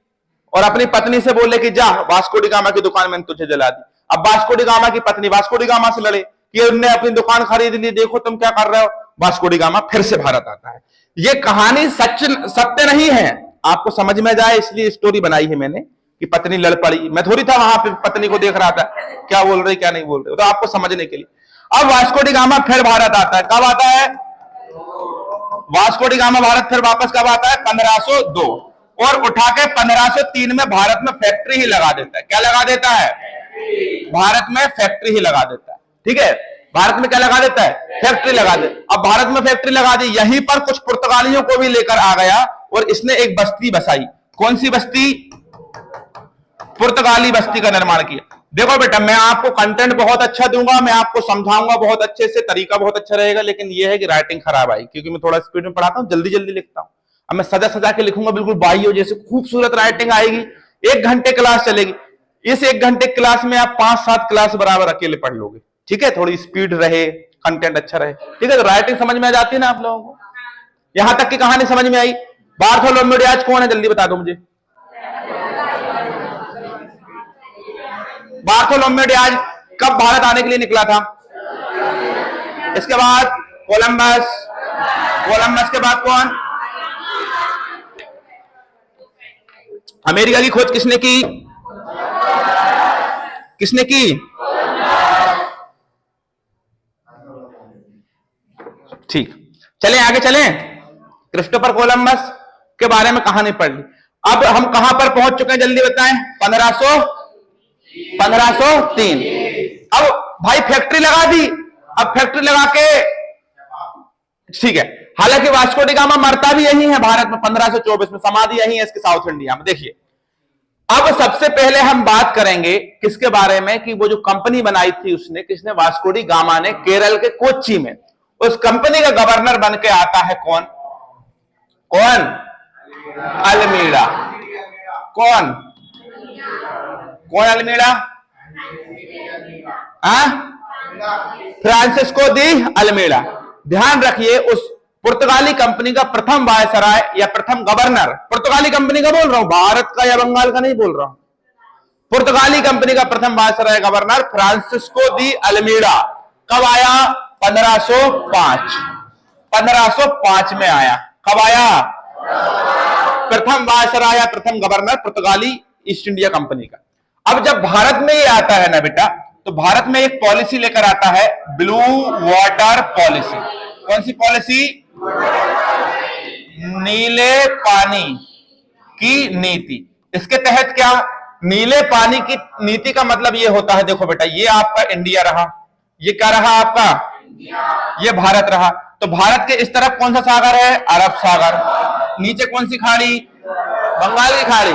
और अपनी पत्नी से बोले कि जा वास्को डी गामा की दुकान मैंने तुझे जला दी। अब वास्को डी गामा की पत्नी वास्को डी गामा से लड़े कि उनने अपनी दुकान खरीद ली, देखो तुम क्या कर रहे हो। वास्को डी गामा फिर से भारत आता है। ये कहानी सत्य नहीं है, आपको समझ में जाए इसलिए स्टोरी बनाई है मैंने कि पत्नी लड़ पड़ी। मैं थोड़ी था वहां पे पत्नी को देख रहा था क्या बोल रही क्या नहीं बोल रही, तो आपको समझने के लिए। अब वास्को डी गामा फिर भारत आता है। कब आता है वास्को डी गामा भारत फिर वापस कब आता है? 1502, और उठा के 1503 में भारत में फैक्ट्री ही लगा देता है। क्या लगा देता है? भारत में फैक्ट्री ही लगा देता है। ठीक है, भारत में क्या लगा देता है? फैक्ट्री लगा दे। अब भारत में फैक्ट्री लगा दी, यहीं पर कुछ पुर्तगालियों को भी लेकर आ गया और इसने एक बस्ती बसाई। कौन सी बस्ती? पुर्तगाली बस्ती का निर्माण किया। देखो बेटा, मैं आपको कंटेंट बहुत अच्छा दूंगा, मैं आपको समझाऊंगा बहुत अच्छे से, तरीका बहुत अच्छा रहेगा, लेकिन यह है कि राइटिंग खराब आई, क्योंकि मैं थोड़ा स्पीड में पढ़ाता हूं, जल्दी जल्दी लिखता हूं। अब मैं सजा सजा के लिखूंगा, बिल्कुल बाइयों जैसे खूबसूरत राइटिंग आएगी। 1 घंटे क्लास चलेगी, इस 1 घंटे क्लास में आप 5-7 क्लास बराबर अकेले पढ़ लोगे। ठीक है, थोड़ी स्पीड रहे, कंटेंट अच्छा रहे। ठीक है, तो राइटिंग समझ में आ जाती है ना आप लोगों को? यहां तक की कहानी समझ में आई? बार्थोलोमेव डियाज कौन है, जल्दी बता दो मुझे। बार्थोलोमेव डियाज कब भारत आने के लिए निकला था? इसके बाद कोलंबस। कोलंबस के बाद कौन? अमेरिका की खोज किसने की? किसने की? ठीक, चलें आगे चलें। क्रिस्टोफर कोलंबस के बारे में कहानी पढ़ ली। अब हम कहां पर पहुंच चुके हैं, जल्दी बताएं। 1503। अब भाई फैक्ट्री लगा दी। अब फैक्ट्री लगा के, ठीक है, हालांकि वास्को डी गामा मरता भी यही है भारत में 1524 में, समाधि यही है इसके साउथ इंडिया में। देखिए, अब सबसे पहले हम बात करेंगे किसके बारे में कि वो जो कंपनी बनाई थी उसने, किसने? वास्को डी गामा ने, केरल के कोच्चि में। उस कंपनी का गवर्नर बन के आता है कौन? कौन? अल्मीड़ा। कौन? कौन अल्मीड़ा? फ्रांसिस्को दी अल्मीड़ा। ध्यान रखिए, उस पुर्तगाली कंपनी का प्रथम वायसराय या प्रथम गवर्नर, पुर्तगाली कंपनी का बोल रहा हूं, भारत का या बंगाल का नहीं बोल रहा हूं, पुर्तगाली कंपनी का प्रथम वायसराय गवर्नर फ्रांसिस्को दी अल्मीड़ा कब आया? 1505। 1505 में आया। कब आया? प्रथम वायसराय या प्रथम गवर्नर पुर्तगाली ईस्ट इंडिया कंपनी का। अब जब भारत में ये आता है ना बेटा, तो भारत में एक पॉलिसी लेकर आता है, ब्लू वाटर पॉलिसी। कौन सी पॉलिसी? नीले पानी की नीति। इसके तहत क्या? नीले पानी की नीति का मतलब ये होता है, देखो बेटा, ये आपका इंडिया रहा, ये क्या रहा आपका? ये भारत रहा। तो भारत के इस तरफ कौन सा सागर है? अरब सागर। नीचे कौन सी खाड़ी? बंगाल की खाड़ी,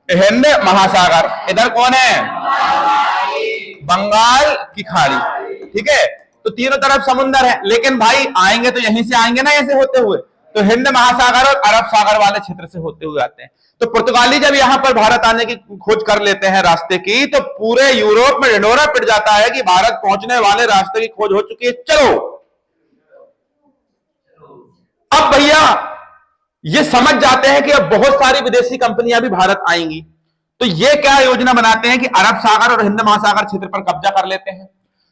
हिंद महासागर। इधर कौन है? बंगाल की खाड़ी। ठीक है, तो तीनों तरफ समुद्र है, लेकिन भाई आएंगे तो यहीं से आएंगे ना, ऐसे होते हुए, तो हिंद महासागर और अरब सागर वाले क्षेत्र से होते हुए आते हैं। तो पुर्तगाली जब यहां पर भारत आने की खोज कर लेते हैं रास्ते की, तो पूरे यूरोप में ढिंढोरा पिट जाता है कि भारत पहुंचने वाले रास्ते की खोज हो चुकी है, चलो। अब भैया ये समझ जाते हैं कि अब बहुत सारी विदेशी कंपनियां भी भारत आएंगी, तो ये क्या योजना बनाते हैं कि अरब सागर और हिंद महासागर क्षेत्र पर कब्जा कर लेते हैं।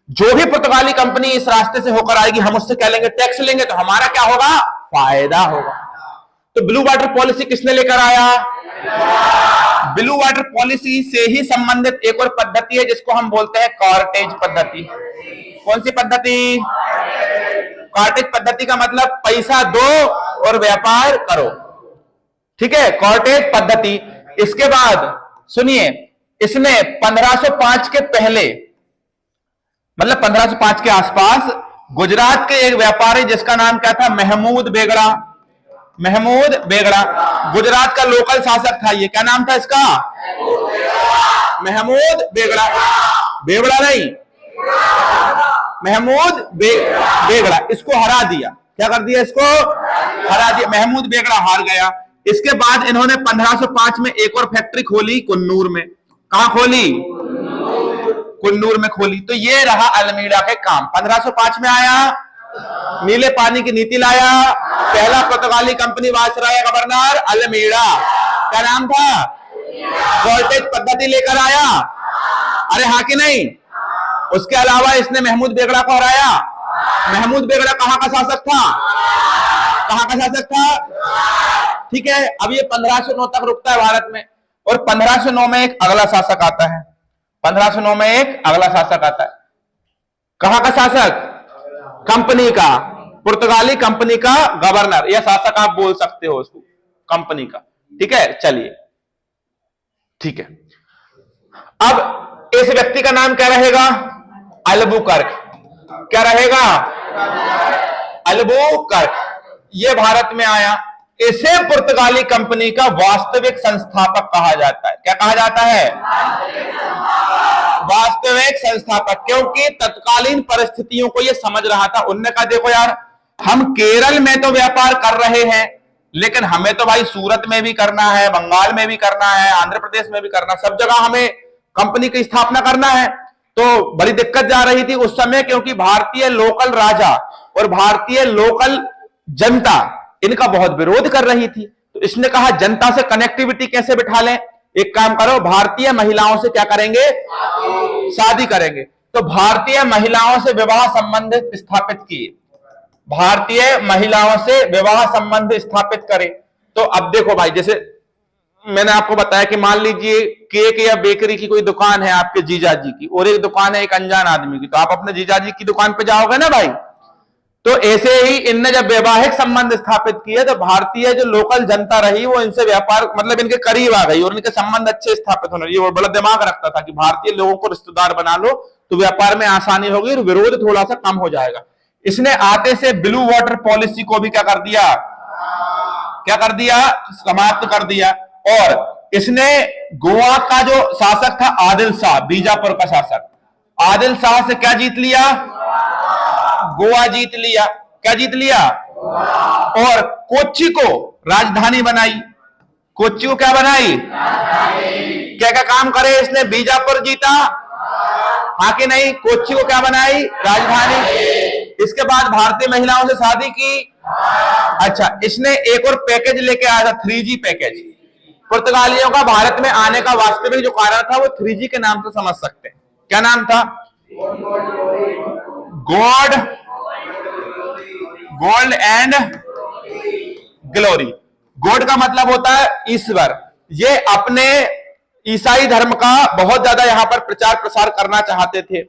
जो भी पुर्तगाली कंपनी इस रास्ते से होकर आएगी, हम उससे क्या लेंगे? टैक्स लेंगे, तो हमारा क्या होगा? फायदा होगा। तो ब्लू वाटर पॉलिसी किसने लेकर आया? ब्लू वाटर पॉलिसी से ही संबंधित एक और पद्धति है जिसको हम बोलते हैं कॉर्टेज पद्धति। कौन सी पद्धति? कॉर्टेज पद्धति का मतलब पैसा दो और व्यापार करो। ठीक है, कॉर्टेज पद्धति। इसके बाद सुनिए, इसने 1505 के पहले, मतलब 1505 के आसपास, गुजरात के एक व्यापारी जिसका नाम क्या था? महमूद बेगड़ा। महमूद बेगड़ा गुजरात का लोकल शासक था। ये क्या नाम था इसका? महमूद बेगड़ा। बेगड़ा नहीं, महमूद बेगड़ा। इसको हरा दिया। क्या कर दिया? इसको हरा दिया। महमूद बेगड़ा हार गया। इसके बाद इन्होंने 1505 में एक और फैक्ट्री खोली कुन्नूर में। कहां खोली? कुन्नूर में खोली। तो ये रहा अल्मीड़ा के काम। 1505 में आया, नीले पानी की नीति लाया, पहला पुर्तगाली कंपनी वायसराय गवर्नर अल्मीड़ा, क्या नाम था? कॉर्टेज पद्धति लेकर आया। अरे हाँ कि नहीं? उसके अलावा इसने महमूद बेगड़ा को हराया, महमूद बेगड़ा कहां का शासक था? कहां का शासक था? ठीक है, अब ये 1509 तक रुकता है भारत में, और 1509 में एक अगला शासक आता है। 1509 में एक अगला शासक आता है। कहां का शासक? कंपनी का, पुर्तगाली कंपनी का गवर्नर या शासक आप बोल सकते हो उसको, कंपनी का। ठीक है, चलिए ठीक है। अब इस व्यक्ति का नाम क्या रहेगा? अल्बुकर्क। क्या रहेगा? अल्बुकर्क। ये भारत में आया। इसे पुर्तगाली कंपनी का वास्तविक संस्थापक कहा जाता है। क्या कहा जाता है? वास्तविक संस्थापक, क्योंकि तत्कालीन परिस्थितियों को ये समझ रहा था। उनने कहा देखो यार, हम केरल में तो व्यापार कर रहे हैं, लेकिन हमें तो भाई सूरत में भी करना है, बंगाल में भी करना है, आंध्र प्रदेश में भी करना, सब जगह हमें कंपनी की स्थापना करना है। तो बड़ी दिक्कत जा रही थी उस समय, क्योंकि भारतीय लोकल राजा और भारतीय लोकल जनता इनका बहुत विरोध कर रही थी। तो इसने कहा जनता से कनेक्टिविटी कैसे बिठा लें? एक काम करो, भारतीय महिलाओं से क्या करेंगे? शादी करेंगे। तो भारतीय महिलाओं से विवाह संबंध स्थापित किए, भारतीय महिलाओं से विवाह संबंध स्थापित करें। तो अब देखो भाई, जैसे मैंने आपको बताया कि मान लीजिए केक या बेकरी की कोई दुकान है आपके जीजाजी की, और एक दुकान है एक अनजान आदमी की, तो आप अपने जीजाजी की दुकान पे जाओगे ना भाई। तो ऐसे ही इनने जब वैवाहिक संबंध स्थापित किए, तो भारतीय जो लोकल जनता रही वो इनसे व्यापार, मतलब इनके करीब आ गई और इनके संबंध अच्छे स्थापित होने लगे। वो बड़ा दिमाग रखता था कि भारतीय लोगों को रिश्तेदार बना लो तो व्यापार में आसानी होगी और विरोध थोड़ा सा कम हो जाएगा। इसने आते से ब्लू वाटर पॉलिसी को भी क्या कर दिया? क्या कर दिया? समाप्त कर दिया। और इसने गोवा का जो शासक था आदिल शाह, बीजापुर का शासक, आदिल शाह से क्या जीत लिया? गोवा जीत लिया। क्या जीत लिया? और कोच्चि को राजधानी बनाई। कोच्चि को क्या बनाई? क्या क्या काम करे इसने? बीजापुर जीता, हाँ कि नहीं? कोच्चि को क्या बनाई? राजधानी। इसके बाद भारतीय महिलाओं से शादी की। अच्छा, इसने एक और पैकेज लेके आया था, 3G पैकेज। पुर्तगालियों का भारत में आने का वास्तविक जो कारण था वो 3G के नाम से समझ सकते हैं। क्या नाम था? Gold and glory. गॉड का मतलब होता है ईश्वर। ये अपने ईसाई धर्म का बहुत ज्यादा यहां पर प्रचार प्रसार करना चाहते थे।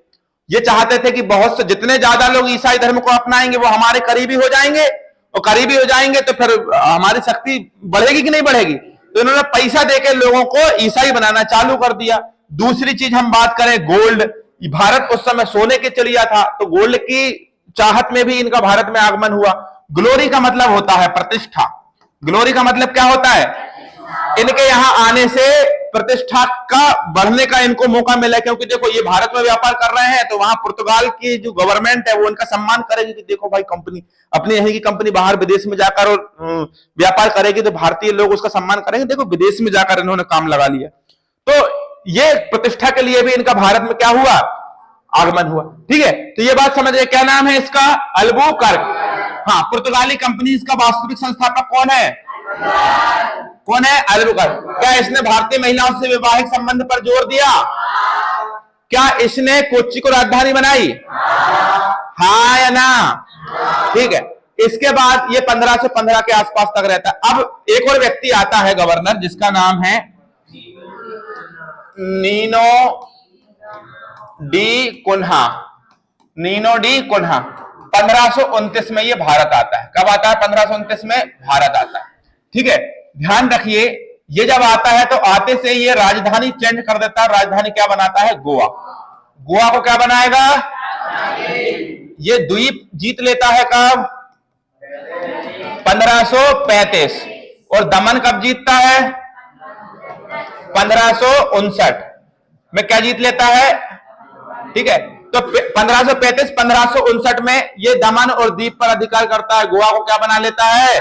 ये चाहते थे कि बहुत से जितने ज्यादा लोग ईसाई धर्म को अपनाएंगे वो हमारे करीबी हो जाएंगे, और करीबी हो जाएंगे तो फिर हमारी शक्ति बढ़ेगी कि नहीं बढ़ेगी। तो इन्होंने पैसा देके लोगों को ईसाई बनाना चालू कर दिया। दूसरी चीज हम बात करें, गोल्ड। भारत उस समय सोने के चलिया था, तो गोल्ड की चाहत में भी इनका भारत में आगमन हुआ। ग्लोरी का मतलब होता है प्रतिष्ठा। ग्लोरी का मतलब क्या होता है? इनके यहां आने से प्रतिष्ठा का बढ़ने का इनको मौका मिला, क्योंकि देखो ये भारत में व्यापार कर रहे हैं तो वहां पुर्तगाल की जो गवर्नमेंट है वो इनका सम्मान करेगी कि देखो भाई कंपनी, अपने यहीं की कंपनी बाहर विदेश में जाकर और व्यापार करेगी तो भारतीय लोग उसका सम्मान करेंगे। देखो विदेश में जाकर इन्होंने काम लगा लिया। तो ये प्रतिष्ठा के लिए भी इनका भारत में क्या हुआ? आगमन हुआ। ठीक है, तो ये बात समझिए। क्या नाम है इसका? अल्बुकर्क। हाँ, पुर्तगाली कंपनी इसका वास्तविक संस्थापक कौन है? कौन है? अल्बुकर्क। क्या इसने भारतीय महिलाओं से वैवाहिक संबंध पर जोर दिया? क्या इसने कोच्चि को राजधानी बनाई? हाँ या ना? ठीक है। इसके बाद ये 1515 के आसपास तक रहता है। अब एक और व्यक्ति आता है गवर्नर, जिसका नाम है Nino de Cunha. Nino de Cunha 1529 में ये भारत आता है। कब आता है? 1529 में भारत आता है। ठीक है, ध्यान रखिए, ये जब आता है तो आते से ये राजधानी चेंज कर देता है। राजधानी क्या बनाता है? गोवा। गोवा को क्या बनाएगा? ये द्वीप जीत लेता है कब? 1535। और दमन कब जीतता है? 1559 में क्या जीत लेता है? ठीक है, तो 1535-1559 में ये दमन और द्वीप पर अधिकार करता है। गोवा को क्या बना लेता है?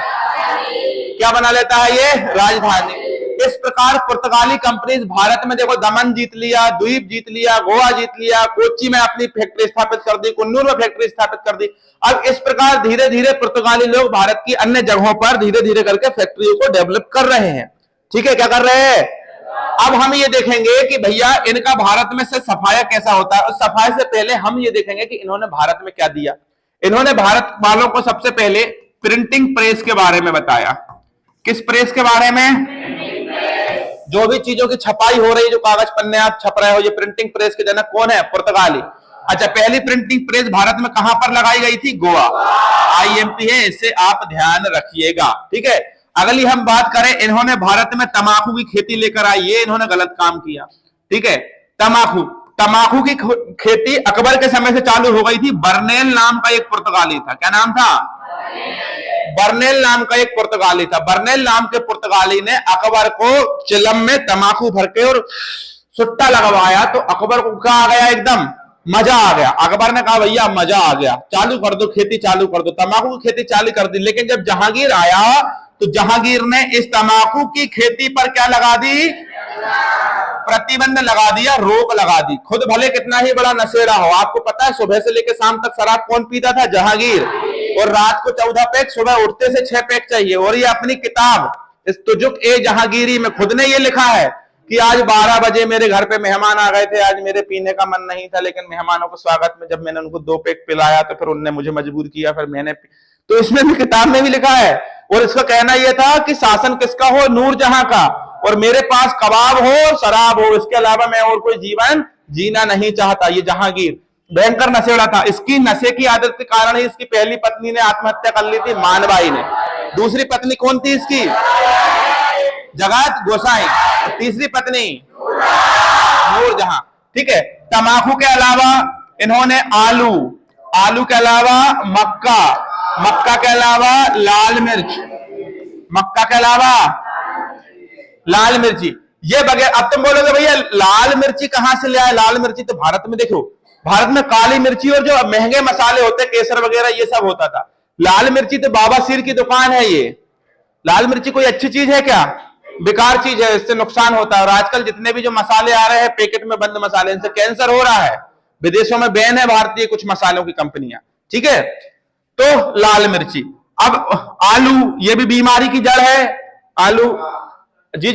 क्या बना लेता है? ये राजधानी। इस प्रकार पुर्तगाली कंपनीज भारत में देखो दमन जीत लिया, द्वीप जीत लिया, गोवा जीत लिया, कोच्चि में अपनी फैक्ट्री स्थापित कर दी, कुन्नूर में फैक्ट्री स्थापित कर दी। अब इस प्रकार धीरे धीरे पुर्तगाली लोग भारत की अन्य जगहों पर धीरे धीरे करके फैक्ट्रियों को डेवलप कर रहे हैं। ठीक है, क्या कर रहे हैं? अब हम ये देखेंगे कि भैया इनका भारत में से सफाया कैसा होता है। और सफाई से पहले हम ये देखेंगे कि इन्होंने भारत में क्या दिया। इन्होंने भारत वालों को सबसे पहले प्रिंटिंग प्रेस के बारे में बताया। किस प्रेस के बारे में? जो भी चीजों की छपाई हो रही है, जो कागज पन्ने आप छप रहे हो, ये प्रिंटिंग प्रेस के जनक कौन है? पुर्तगाली। अच्छा, पहली प्रिंटिंग प्रेस भारत में कहां पर लगाई गई थी? गोवा। आईएमपी है, इससे आप ध्यान रखिएगा, ठीक है। अगली हम बात करें, इन्होंने भारत में तंबाकू की खेती लेकर आई, ये इन्होंने गलत काम किया, ठीक है। तंबाकू की खेती अकबर के समय से चालू हो गई थी। बर्नेल नाम का एक पुर्तगाली था। क्या नाम था? बर्नेल नाम का एक पुर्तगाली था। बर्नेल नाम के पुर्तगाली ने अकबर को चिलम में तंबाकू भर के और सुट्टा लगवाया, तो अकबर को क्या आ गया? एकदम मजा आ गया। अकबर ने कहा भैया मजा आ गया, चालू कर दो खेती, चालू कर दो। तंबाकू की खेती चालू कर दी। लेकिन जब जहांगीर आया तो जहांगीर ने इस तंबाकू की खेती पर क्या लगा दी? प्रतिबंध लगा दिया, रोक लगा दी। खुद भले कितना ही बड़ा नशेड़ा हो, आपको पता है सुबह से लेकर शाम तक शराब कौन पीता था? जहांगीर। और रात को 14 पैक, सुबह उठते से 6 पैक चाहिए। और ये अपनी किताब इस तुजुक ए जहांगीरी में खुद ने ये लिखा है कि आज 12 बजे मेरे घर पे मेहमान आ गए थे, आज मेरे पीने का मन नहीं था, लेकिन मेहमानों को स्वागत में जब मैंने उनको 2 पैक पिलाया तो फिर उनने मुझे मजबूर किया, फिर मैंने तो इसमें भी किताब में भी लिखा है। और इसका कहना यह था कि शासन किसका हो? नूरजहां का। और मेरे पास कबाब हो, शराब हो, इसके अलावा मैं और कोई जीवन जीना नहीं चाहता। ये जहांगीर भयंकर नशेड़ा था। इसकी नशे की आदत के कारण ही इसकी पहली पत्नी ने आत्महत्या कर ली थी, मानबाई ने। दूसरी पत्नी कौन थी इसकी? जगत गोसाई। तीसरी पत्नी नूरजहां, ठीक है। तंबाकू के अलावा इन्होंने आलू के अलावा मक्का के अलावा लाल मिर्च, मक्का के अलावा लाल मिर्ची, ये बगैर। अब तुम बोलोगे भैया लाल मिर्ची कहां से ले आए? लाल मिर्ची तो भारत में, देखो भारत में काली मिर्ची और जो महंगे मसाले होते हैं केसर वगैरह ये सब होता था। लाल मिर्ची तो बाबा सिर की दुकान है। ये लाल मिर्ची कोई अच्छी चीज है क्या? बेकार चीज है, इससे नुकसान होता है। और आजकल जितने भी जो मसाले आ रहे हैं पैकेट में बंद मसाले, इनसे कैंसर हो रहा है। विदेशों में बैन है भारतीय कुछ मसालों की कंपनियां, ठीक है। तो लाल मिर्ची। अब आलू, ये भी बीमारी की जड़ है। आलू जी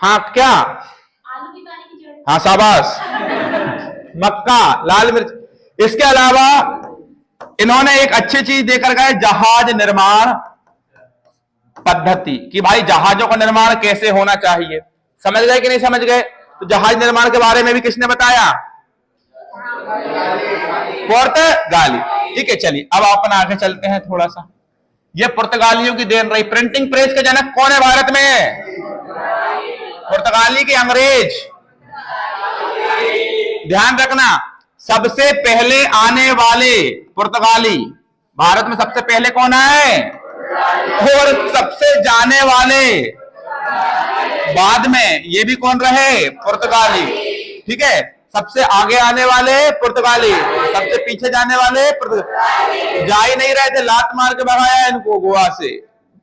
हाँ, क्या? आलू बीमारी की जड़। हाँ शाबाश। मक्का, लाल मिर्च। इसके अलावा इन्होंने एक अच्छी चीज देकर गए, जहाज निर्माण पद्धति, कि भाई जहाजों का निर्माण कैसे होना चाहिए। समझ गए कि नहीं समझ गए? तो जहाज निर्माण के बारे में भी किसने बताया? पुर्तगाली, ठीक है। चलिए अब अपन आगे चलते हैं थोड़ा सा। ये पुर्तगालियों की देन रही। प्रिंटिंग प्रेस के जनक कौन है भारत में? पुर्तगाली के अंग्रेज। ध्यान रखना, सबसे पहले आने वाले पुर्तगाली भारत में सबसे पहले कौन है? और सबसे जाने वाले बाद में ये भी कौन रहे? पुर्तगाली, ठीक है। सबसे आगे आने वाले पुर्तगाली, सबसे पीछे जाने वाले पुर्तगाली। जा ही नहीं रहे थे, लात मार के भगाया इनको गोवा से,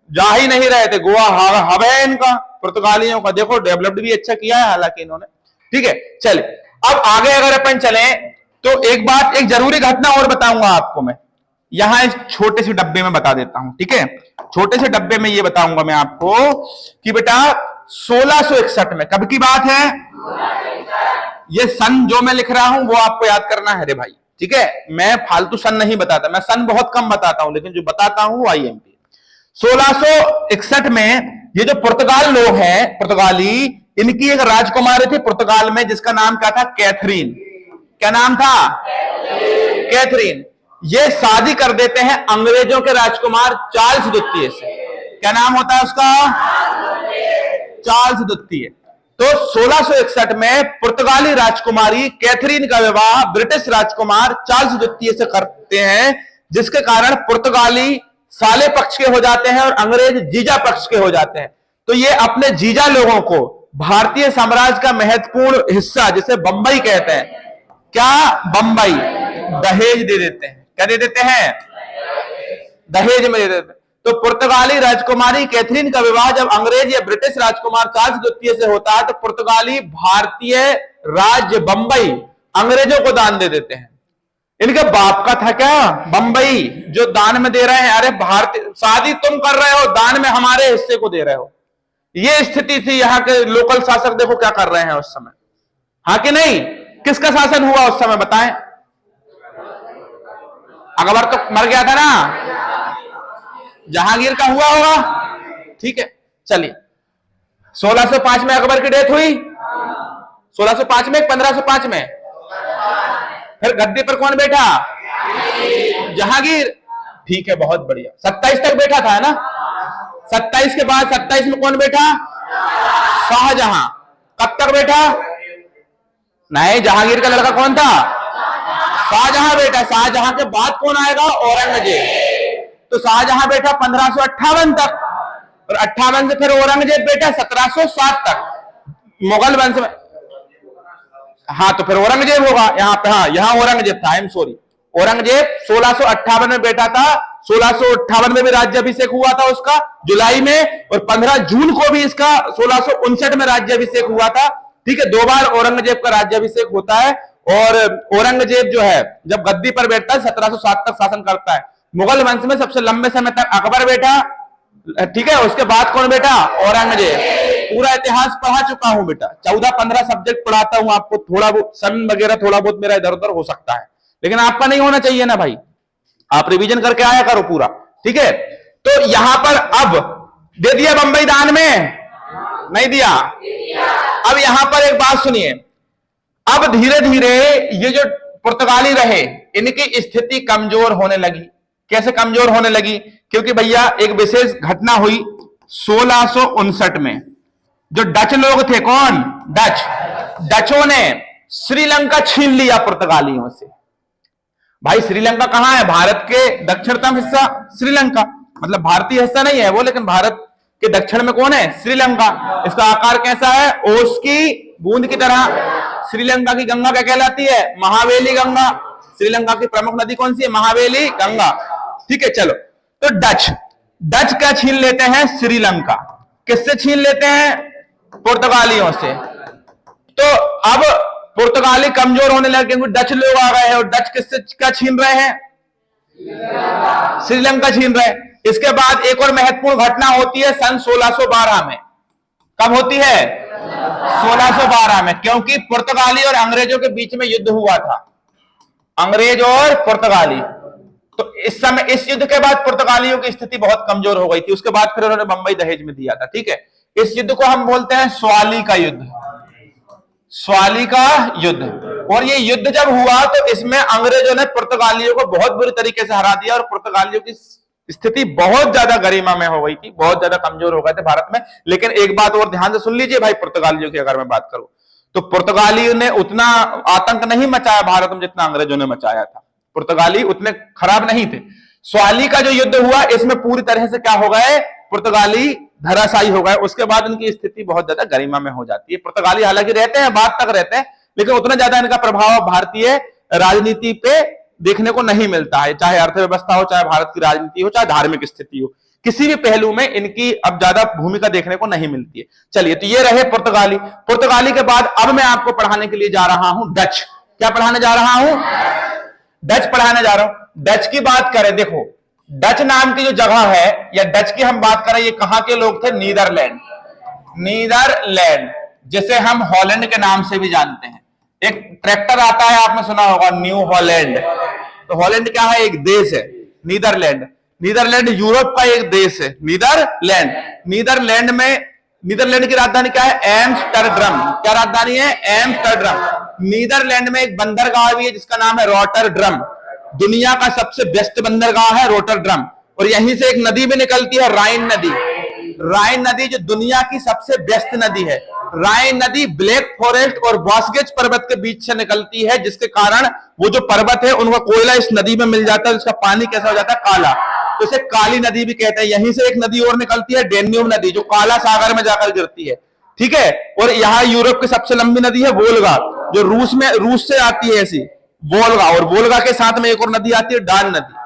जा ही नहीं रहे थे। गोवा हब है इनका, पुर्तगालियों का। देखो डेवलप्ड भी अच्छा किया है हालांकि इन्होंने, ठीक है। चले अब आगे अगर अपन चले तो एक बात, एक जरूरी घटना और बताऊंगा आपको मैं, यहां इस छोटे से डब्बे में बता देता हूं, ठीक है। छोटे से डब्बे में ये बताऊंगा मैं आपको कि बेटा 1661 में, कब की बात है? ये सन जो मैं लिख रहा हूं वो आपको याद करना है रे भाई, ठीक है। मैं फालतू सन नहीं बताता, मैं सन बहुत कम बताता हूं, लेकिन जो बताता हूं वो आईएमपी। 1661 में ये जो पुर्तगाल लोग हैं, पुर्तगाली, इनकी एक राजकुमारी थी पुर्तगाल में जिसका नाम क्या था? कैथरीन। क्या नाम था? कैथरीन। ये शादी कर देते हैं अंग्रेजों के राजकुमार चार्ल्स द्वितीय से। क्या नाम होता है उसका? चार्ल्स द्वितीय। तो 1661 में पुर्तगाली राजकुमारी कैथरीन का विवाह ब्रिटिश राजकुमार चार्ल्स द्वितीय से करते हैं, जिसके कारण पुर्तगाली साले पक्ष के हो जाते हैं और अंग्रेज जीजा पक्ष के हो जाते हैं। तो ये अपने जीजा लोगों को भारतीय साम्राज्य का महत्वपूर्ण हिस्सा, जिसे बंबई कहते हैं, क्या बंबई, दहेज दे देते हैं। क्या दे देते हैं? दहेज में दे देते हैं। तो पुर्तगाली राजकुमारी कैथरीन का विवाह जब अंग्रेज या ब्रिटिश राजकुमार चार्ल्स द्वितीय से होता है तो पुर्तगाली भारतीय राज्य बंबई अंग्रेजों को दान दे देते हैं। इनके बाप का था क्या बंबई, जो दान में दे रहे हैं? अरे भारतीय, शादी तुम कर रहे हो, दान में हमारे हिस्से को दे रहे हो। ये स्थिति थी। यहाँ के लोकल शासक देखो क्या कर रहे हैं उस समय, हाँ कि नहीं? किसका शासन हुआ उस समय बताएं? अकबर तो मर गया था ना, जहांगीर का हुआ होगा, ठीक है। चलिए 1605 में अकबर की डेथ हुई, 1605 में 1505 में, फिर गद्दी पर कौन बैठा? जहांगीर, ठीक है, बहुत बढ़िया। 27 तक बैठा था ना, 27 के बाद 27 में कौन बैठा? शाहजहां। कब तक बैठा? नहीं, जहांगीर का लड़का कौन था? शाहजहां बैठा। शाहजहां के बाद कौन आएगा? औरंगजेब। तो शाहजहां बैठा 1558 तक, और 58 से फिर औरंगजेब बैठा 1707 तक मुगल वंश में। हाँ, तो फिर औरंगजेब होगा यहाँ पे। हाँ, यहाँ औरंगजेब था, आई एम सॉरी। औरंगजेब 1658 में बैठा था, 1658 में भी राज्याभिषेक हुआ था उसका जुलाई में, और 15 जून को भी इसका 1659 में राज्याभिषेक हुआ था, ठीक है। 2 बार औरंगजेब का राज्याभिषेक होता है। और औरंगजेब जो है जब गद्दी पर बैठता है 1707 तक शासन करता है। मुगल वंश में सबसे लंबे समय तक अकबर बैठा, ठीक है। उसके बाद कौन बैठा? औरंगजेब। पूरा इतिहास पढ़ा चुका हूं बेटा, 14-15 सब्जेक्ट पढ़ाता हूं आपको। थोड़ा बहुत सन वगैरह थोड़ा बहुत मेरा इधर उधर हो सकता है, लेकिन आपका नहीं होना चाहिए ना भाई। आप रिवीजन करके आया करो पूरा, ठीक है। तो यहां पर अब दे दिया बंबई दान में, नहीं दिया? अब यहां पर एक बात सुनिए, अब धीरे धीरे ये जो पुर्तगाली रहे इनकी स्थिति कमजोर होने लगी। कैसे कमजोर होने लगी? क्योंकि भैया एक विशेष घटना हुई 1659 में। जो डच लोग थे, कौन? डचों ने श्रीलंका छीन लिया पुर्तगालियों से। भाई श्रीलंका कहां है? भारत के दक्षिणतम हिस्सा श्रीलंका, मतलब भारतीय हिस्सा नहीं है वो, लेकिन भारत के दक्षिण में कौन है? श्रीलंका। इसका आकार कैसा है? ओस की बूंद की तरह। श्रीलंका की गंगा क्या कहलाती है? महावेली गंगा। श्रीलंका की प्रमुख नदी कौन सी है? महावेली गंगा, ठीक है। चलो, तो डच क्या छीन लेते हैं? श्रीलंका। किससे छीन लेते हैं? पुर्तगालियों से। तो अब पुर्तगाली कमजोर होने लगे क्योंकि डच लोग आ गए हैं, और डच किससे क्या छीन रहे हैं? श्रीलंका छीन रहे हैं। इसके बाद एक और महत्वपूर्ण घटना होती है सन 1612 में। कब होती है? 1612 में, क्योंकि पुर्तगाली और अंग्रेजों के बीच में युद्ध हुआ था, अंग्रेज और पुर्तगाली। तो इस समय इस युद्ध के बाद पुर्तगालियों की स्थिति बहुत कमजोर हो गई थी। उसके बाद फिर उन्होंने बंबई दहेज में दिया था, ठीक है। इस युद्ध को हम बोलते हैं स्वाली का युद्ध, स्वाली का युद्ध। और ये युद्ध जब हुआ तो इसमें अंग्रेजों ने पुर्तगालियों को बहुत बुरी तरीके से हरा दिया, और पुर्तगालियों की स्थिति बहुत ज्यादा गरिमा में हो गई थी, बहुत ज्यादा कमजोर हो गए थे भारत में। लेकिन एक बात और ध्यान से सुन लीजिए भाई, पुर्तगालियों की अगर मैं बात करूं तो पुर्तगालियों ने उतना आतंक नहीं मचाया भारत में जितना अंग्रेजों ने मचाया था। पुर्तगाली उतने खराब नहीं थे। स्वाली का जो युद्ध हुआ इसमें पूरी तरह से क्या हो गए? पुर्तगाली धराशायी हो गए। उसके बाद उनकी स्थिति बहुत ज्यादा गरिमा में हो जाती है। पुर्तगाली हालांकि रहते हैं, बाद तक रहते हैं, लेकिन उतना ज्यादा इनका प्रभाव भारतीय राजनीति पे देखने को नहीं मिलता है। चाहे अर्थव्यवस्था हो, चाहे भारत की राजनीति हो, चाहे धार्मिक स्थिति हो, किसी भी पहलू में इनकी अब ज्यादा भूमिका देखने को नहीं मिलती है। चलिए, तो ये रहे पुर्तगाली। पुर्तगाली के बाद अब मैं आपको पढ़ाने के लिए जा रहा हूं डच। क्या पढ़ाने जा रहा हूं? डच पढ़ाने जा रहा हूं। डच की बात करें, देखो डच नाम की जो जगह है, या डच की हम बात करें, ये कहां के लोग थे? नीदरलैंड। नीदरलैंड, जिसे हम हॉलैंड के नाम से भी जानते हैं। एक ट्रैक्टर आता है, आपने सुना होगा, न्यू हॉलैंड। तो हॉलैंड क्या है? एक देश है। नीदरलैंड, नीदरलैंड यूरोप का एक देश है। नीदरलैंड, नीदरलैंड में, नीदरलैंड की राजधानी क्या है? एम्स्टर्डम। क्या राजधानी है? एम्स्टर्डम। नीदरलैंड में एक बंदरगाह भी है जिसका नाम है रॉटरडम। दुनिया का सबसे बेस्ट बंदरगाह है रॉटरडम। और यहीं से एक नदी भी निकलती है, राइन नदी। राइन नदी जो दुनिया की सबसे बेस्ट नदी है। राइन नदी ब्लैक फॉरेस्ट और बॉसगेज पर्वत के बीच से निकलती है, जिसके कारण वो जो पर्वत है उनका कोयला इस नदी में मिल जाता है, जिसका पानी कैसा हो जाता है? काला। तो इसे काली नदी भी कहते हैं। यहीं से एक नदी और निकलती है, डेन्यूब नदी, जो काला सागर में जाकर गिरती है, ठीक है। और यहाँ यूरोप की सबसे लंबी नदी है वोल्गा, जो रूस से आती है ऐसी, वोल्गा। और वोल्गा के साथ में एक और नदी आती है, डान नदी।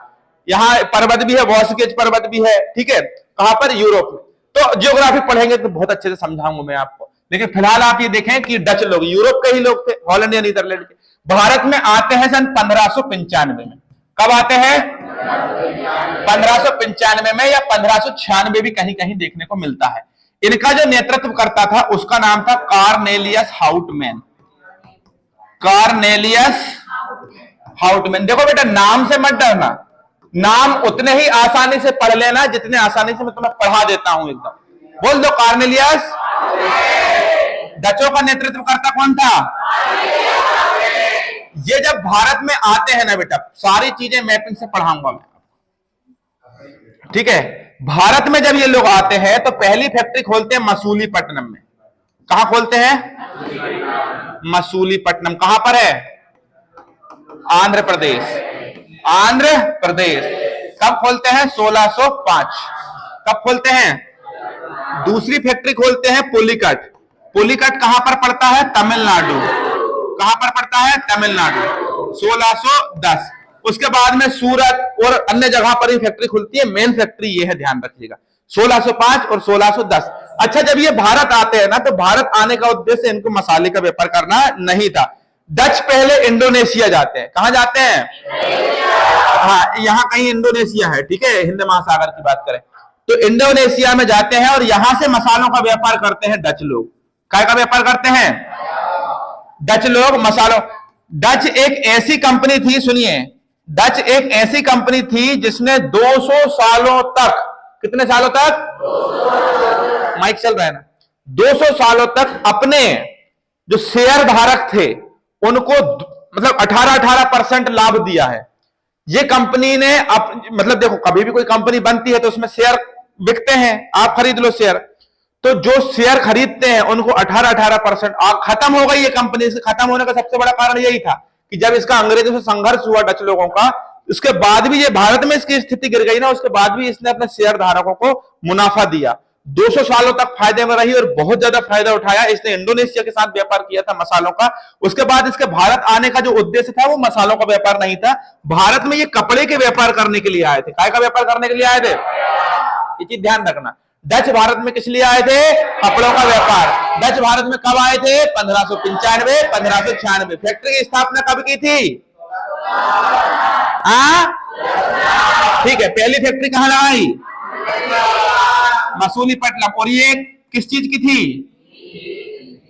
यहाँ पर्वत भी है, वॉसगेज पर्वत भी है, ठीक है। कहां पर? यूरोप में। तो ज्योग्राफी पढ़ेंगे तो बहुत अच्छे से समझाऊंगा मैं आपको, लेकिन फिलहाल आप ये देखें कि डच लोग यूरोप के ही लोग थे, हॉलैंड या नीदरलैंड के। भारत में आते हैं सन 1595 में। कब आते हैं? 1595 में, या 1596 भी कहीं कहीं देखने को मिलता है। इनका जो नेतृत्व करता था उसका नाम था कार्नेलियस हाउटमैन। Cornelius Houtman. देखो बेटा, नाम से मत डरना, नाम उतने ही आसानी से पढ़ लेना जितने आसानी से मैं तुम्हें पढ़ा देता हूं एकदम। बोल दो, कार्नेलियस। डचों का नेतृत्व करता कौन था? ये जब भारत में आते हैं ना बेटा, सारी चीजें मैपिंग से पढ़ाऊंगा मैं, ठीक है। भारत में जब ये लोग आते हैं तो पहली फैक्ट्री खोलते हैं मसूलीपट्टनम में। कहां खोलते हैं? मसूलीपट्टनम। कहां पर है? आंध्र प्रदेश। आंध्र प्रदेश। कब खोलते हैं? 1605। कब खोलते हैं? दूसरी फैक्ट्री खोलते हैं पुलिकट। पुलिकट कहां पर पड़ता है? तमिलनाडु। कहां पर पड़ता है? तमिलनाडु। 1610। उसके बाद में सूरत और अन्य जगह पर ही फैक्ट्री खुलती है। मेन फैक्ट्री ये है, ध्यान रखिएगा, 1605 और 1610। अच्छा, जब ये भारत आते हैं ना, तो भारत आने का उद्देश्य इनको मसाले का व्यापार करना नहीं था। डच पहले इंडोनेशिया जाते हैं। कहां जाते हैं? हाँ, यहां कहीं इंडोनेशिया है, ठीक है, हिंद महासागर की बात करें तो इंडोनेशिया में जाते हैं और यहां से मसालों का व्यापार करते हैं डच लोग। काय का व्यापार करते हैं? डच लोग मसालों। डच एक ऐसी कंपनी थी, सुनिए, डच एक ऐसी कंपनी थी जिसने 200 सालों तक, कितने सालों तक, माइक चल रहा है ना, 200 सालों तक अपने जो शेयर धारक थे उनको मतलब 18% लाभ दिया है। ये कंपनी ने मतलब देखो, कभी भी कोई कंपनी बनती है तो उसमें शेयर बिकते हैं, आप खरीद लो शेयर, तो जो शेयर खरीदते हैं उनको 18% खत्म हो गई ये कंपनी। इसके खत्म होने का सबसे बड़ा कारण यही था कि जब इसका अंग्रेजों से संघर्ष हुआ डच लोगों का, उसके बाद भी ये भारत में इसकी स्थिति गिर गई ना, उसके बाद भी इसने अपने शेयर धारकों को मुनाफा दिया। 200 सालों तक फायदे में रही और बहुत ज्यादा फायदा उठाया। इसने इंडोनेशिया के साथ व्यापार किया था मसालों का। उसके बाद इसके भारत आने का जो उद्देश्य था वो मसालों का व्यापार नहीं था। भारत में ये कपड़े के व्यापार करने के लिए आए थे। काय का व्यापार करने के लिए आए थे? ये चीज ध्यान रखना। डच भारत में किस लिए आए थे? कपड़ों का व्यापार। डच भारत में कब आए थे? 1595, 1596। फैक्ट्री की स्थापना कब की थी? ठीक है, पहली फैक्ट्री कहां लगाई? मसूलीपट्टनम। और ये किस चीज की थी?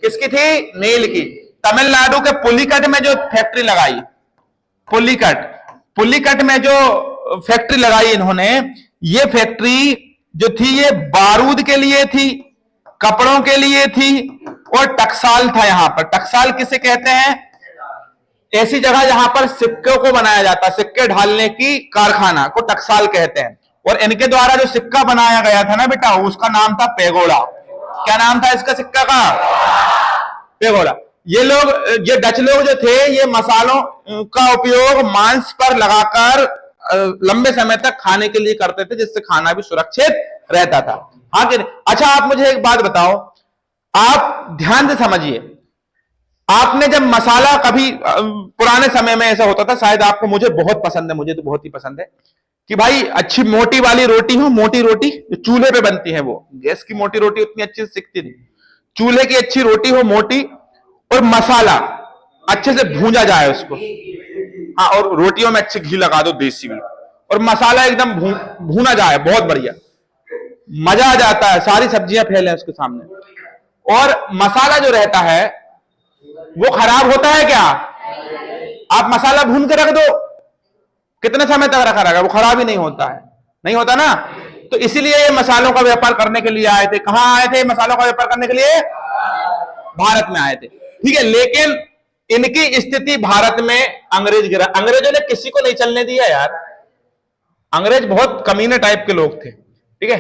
किसकी थी? नील की। तमिलनाडु के पुलिकट में जो फैक्ट्री लगाई, पुलिकट में जो फैक्ट्री लगाई इन्होंने, ये फैक्ट्री जो थी ये बारूद के लिए थी, कपड़ों के लिए थी और टकसाल था। यहां पर टकसाल किसे कहते हैं? ऐसी जगह जहां पर सिक्कों को बनाया जाता, सिक्के ढालने की कारखाना को टकसाल कहते हैं। और इनके द्वारा जो सिक्का बनाया गया था ना बेटा, उसका नाम था पेगोड़ा। क्या नाम था इसका सिक्का का? पेगोड़ा। ये डच लोग जो थे, ये मसालों का उपयोग मांस पर लगाकर लंबे समय तक खाने के लिए करते थे, जिससे खाना भी सुरक्षित रहता था। हाँ कि नहीं? अच्छा, आप मुझे एक बात बताओ, आप ध्यान से समझिए, आपने जब मसाला कभी पुराने समय में ऐसा होता था, शायद आपको, मुझे बहुत पसंद है, मुझे तो बहुत ही पसंद है कि भाई अच्छी मोटी वाली रोटी हो, मोटी रोटी जो चूल्हे पे बनती है, वो गैस की मोटी रोटी उतनी अच्छी से सिकती नहीं, चूल्हे की अच्छी रोटी हो मोटी, और मसाला अच्छे से भूंजा जाए उसको। हाँ, और रोटियों में अच्छे घी लगा दो, देसी घी, और मसाला एकदम भूना जाए, बहुत बढ़िया, मजा आ जाता है, सारी सब्जियां फैले उसके सामने। और मसाला जो रहता है वो खराब होता है क्या? आप मसाला भून के रख दो, कितने समय तक रखा रहेगा, वो खराब ही नहीं होता है, नहीं होता ना। तो इसीलिए ये मसालों का व्यापार करने के लिए आए थे। कहां आए थे मसालों का व्यापार करने के लिए? भारत में आए थे, ठीक है। लेकिन इनकी स्थिति भारत में अंग्रेज गिरा। अंग्रेजों ने किसी को नहीं चलने दिया यार। अंग्रेज बहुत कमीने टाइप के लोग थे, ठीक है।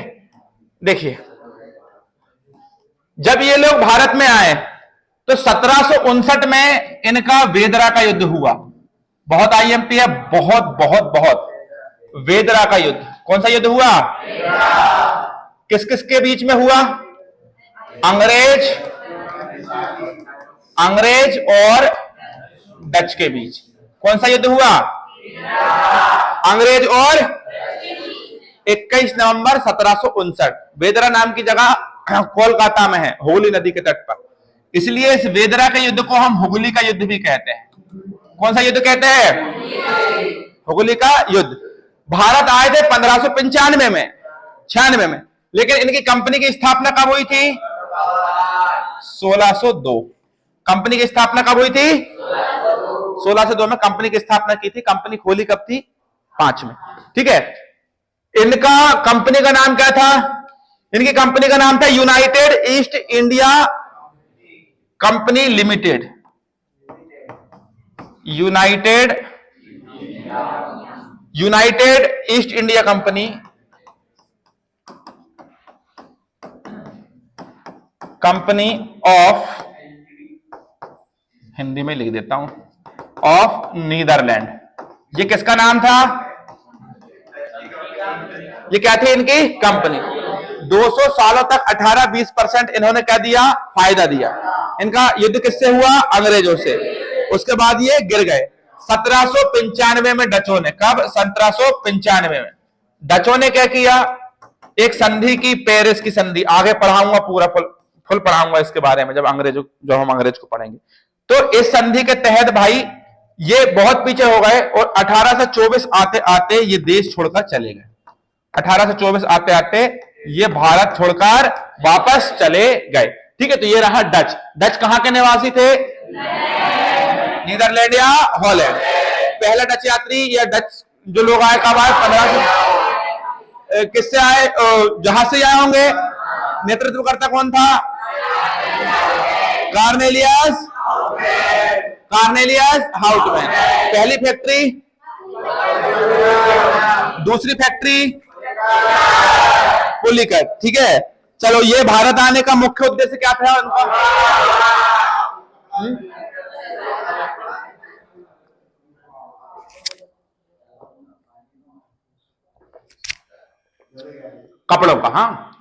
देखिए, जब ये लोग भारत में आए तो 1759 में इनका वेदरा का युद्ध हुआ। बहुत आईएमपी है, बहुत बहुत बहुत। वेदरा का युद्ध, कौन सा युद्ध हुआ? किस किस के बीच में हुआ? अंग्रेज और डच के बीच। कौन सा युद्ध हुआ? अंग्रेज और 21 नवंबर 1759। वेदरा नाम की जगह कोलकाता में है, हुगली नदी के तट पर। इसलिए इस वेदरा के युद्ध को हम हुगली का युद्ध भी कहते हैं। कौन सा युद्ध कहते हैं? हुगली का युद्ध। भारत आए थे 1595 में, 96 में, लेकिन इनकी कंपनी की स्थापना कब हुई थी? 1602। कंपनी की स्थापना कब हुई थी? 16 से 2 में कंपनी की स्थापना की थी। कंपनी खोली कब थी? 5 में। ठीक है, इनका कंपनी का नाम क्या था? इनकी कंपनी का नाम था United east India company limited. United east India company of, Hindi में लिख देता हूं, ऑफ नीदरलैंड। ये किसका नाम था? ये क्या थी इनकी कंपनी। 200 सालों तक 18-20% इन्होंने क्या दिया? फायदा दिया। इनका युद्ध किससे हुआ? अंग्रेजों से। उसके बाद ये गिर गए 1795 में डचों ने। कब? 1795 में डचों ने क्या किया? एक संधि की, पेरिस की संधि। आगे पढ़ाऊंगा, पूरा फुल पढ़ाऊंगा इसके बारे में जब हम अंग्रेज को पढ़ेंगे। तो इस संधि के तहत भाई ये बहुत पीछे हो गए और 1824 आते आते ये देश छोड़कर चले गए। 1824 आते आते ये भारत छोड़कर वापस चले गए। ठीक है, तो ये रहा डच। डच कहां के निवासी थे? नीदरलैंड या हॉलैंड। पहला डच यात्री या डच जो लोग आए कब आए? 1500। किससे आए? जहाज से आए होंगे। नेतृत्व करता कौन था? Cornelius Houtman. पहली फैक्ट्री, दूसरी फैक्ट्री पुलिकट। ठीक है, चलो, ये भारत आने का मुख्य उद्देश्य क्या था उनका? कपड़ों का। हाँ,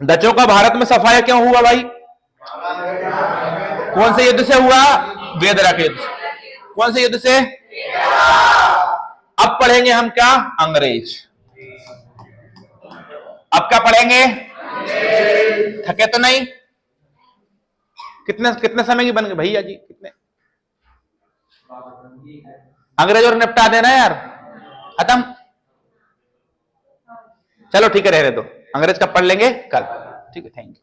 डचों का भारत में सफाया क्यों हुआ भाई? कौन से युद्ध से हुआ? वेदरा के युद्ध से। कौन से युद्ध से? अब पढ़ेंगे हम क्या? अंग्रेज। अब क्या पढ़ेंगे? थके तो नहीं? कितने समय की बन गए भैया जी? कितने? अंग्रेजों ने निपटा देना यार, खत्म। चलो ठीक है, रहने दो। अंग्रेज कब पढ़ लेंगे? कल। ठीक है, थैंक यू।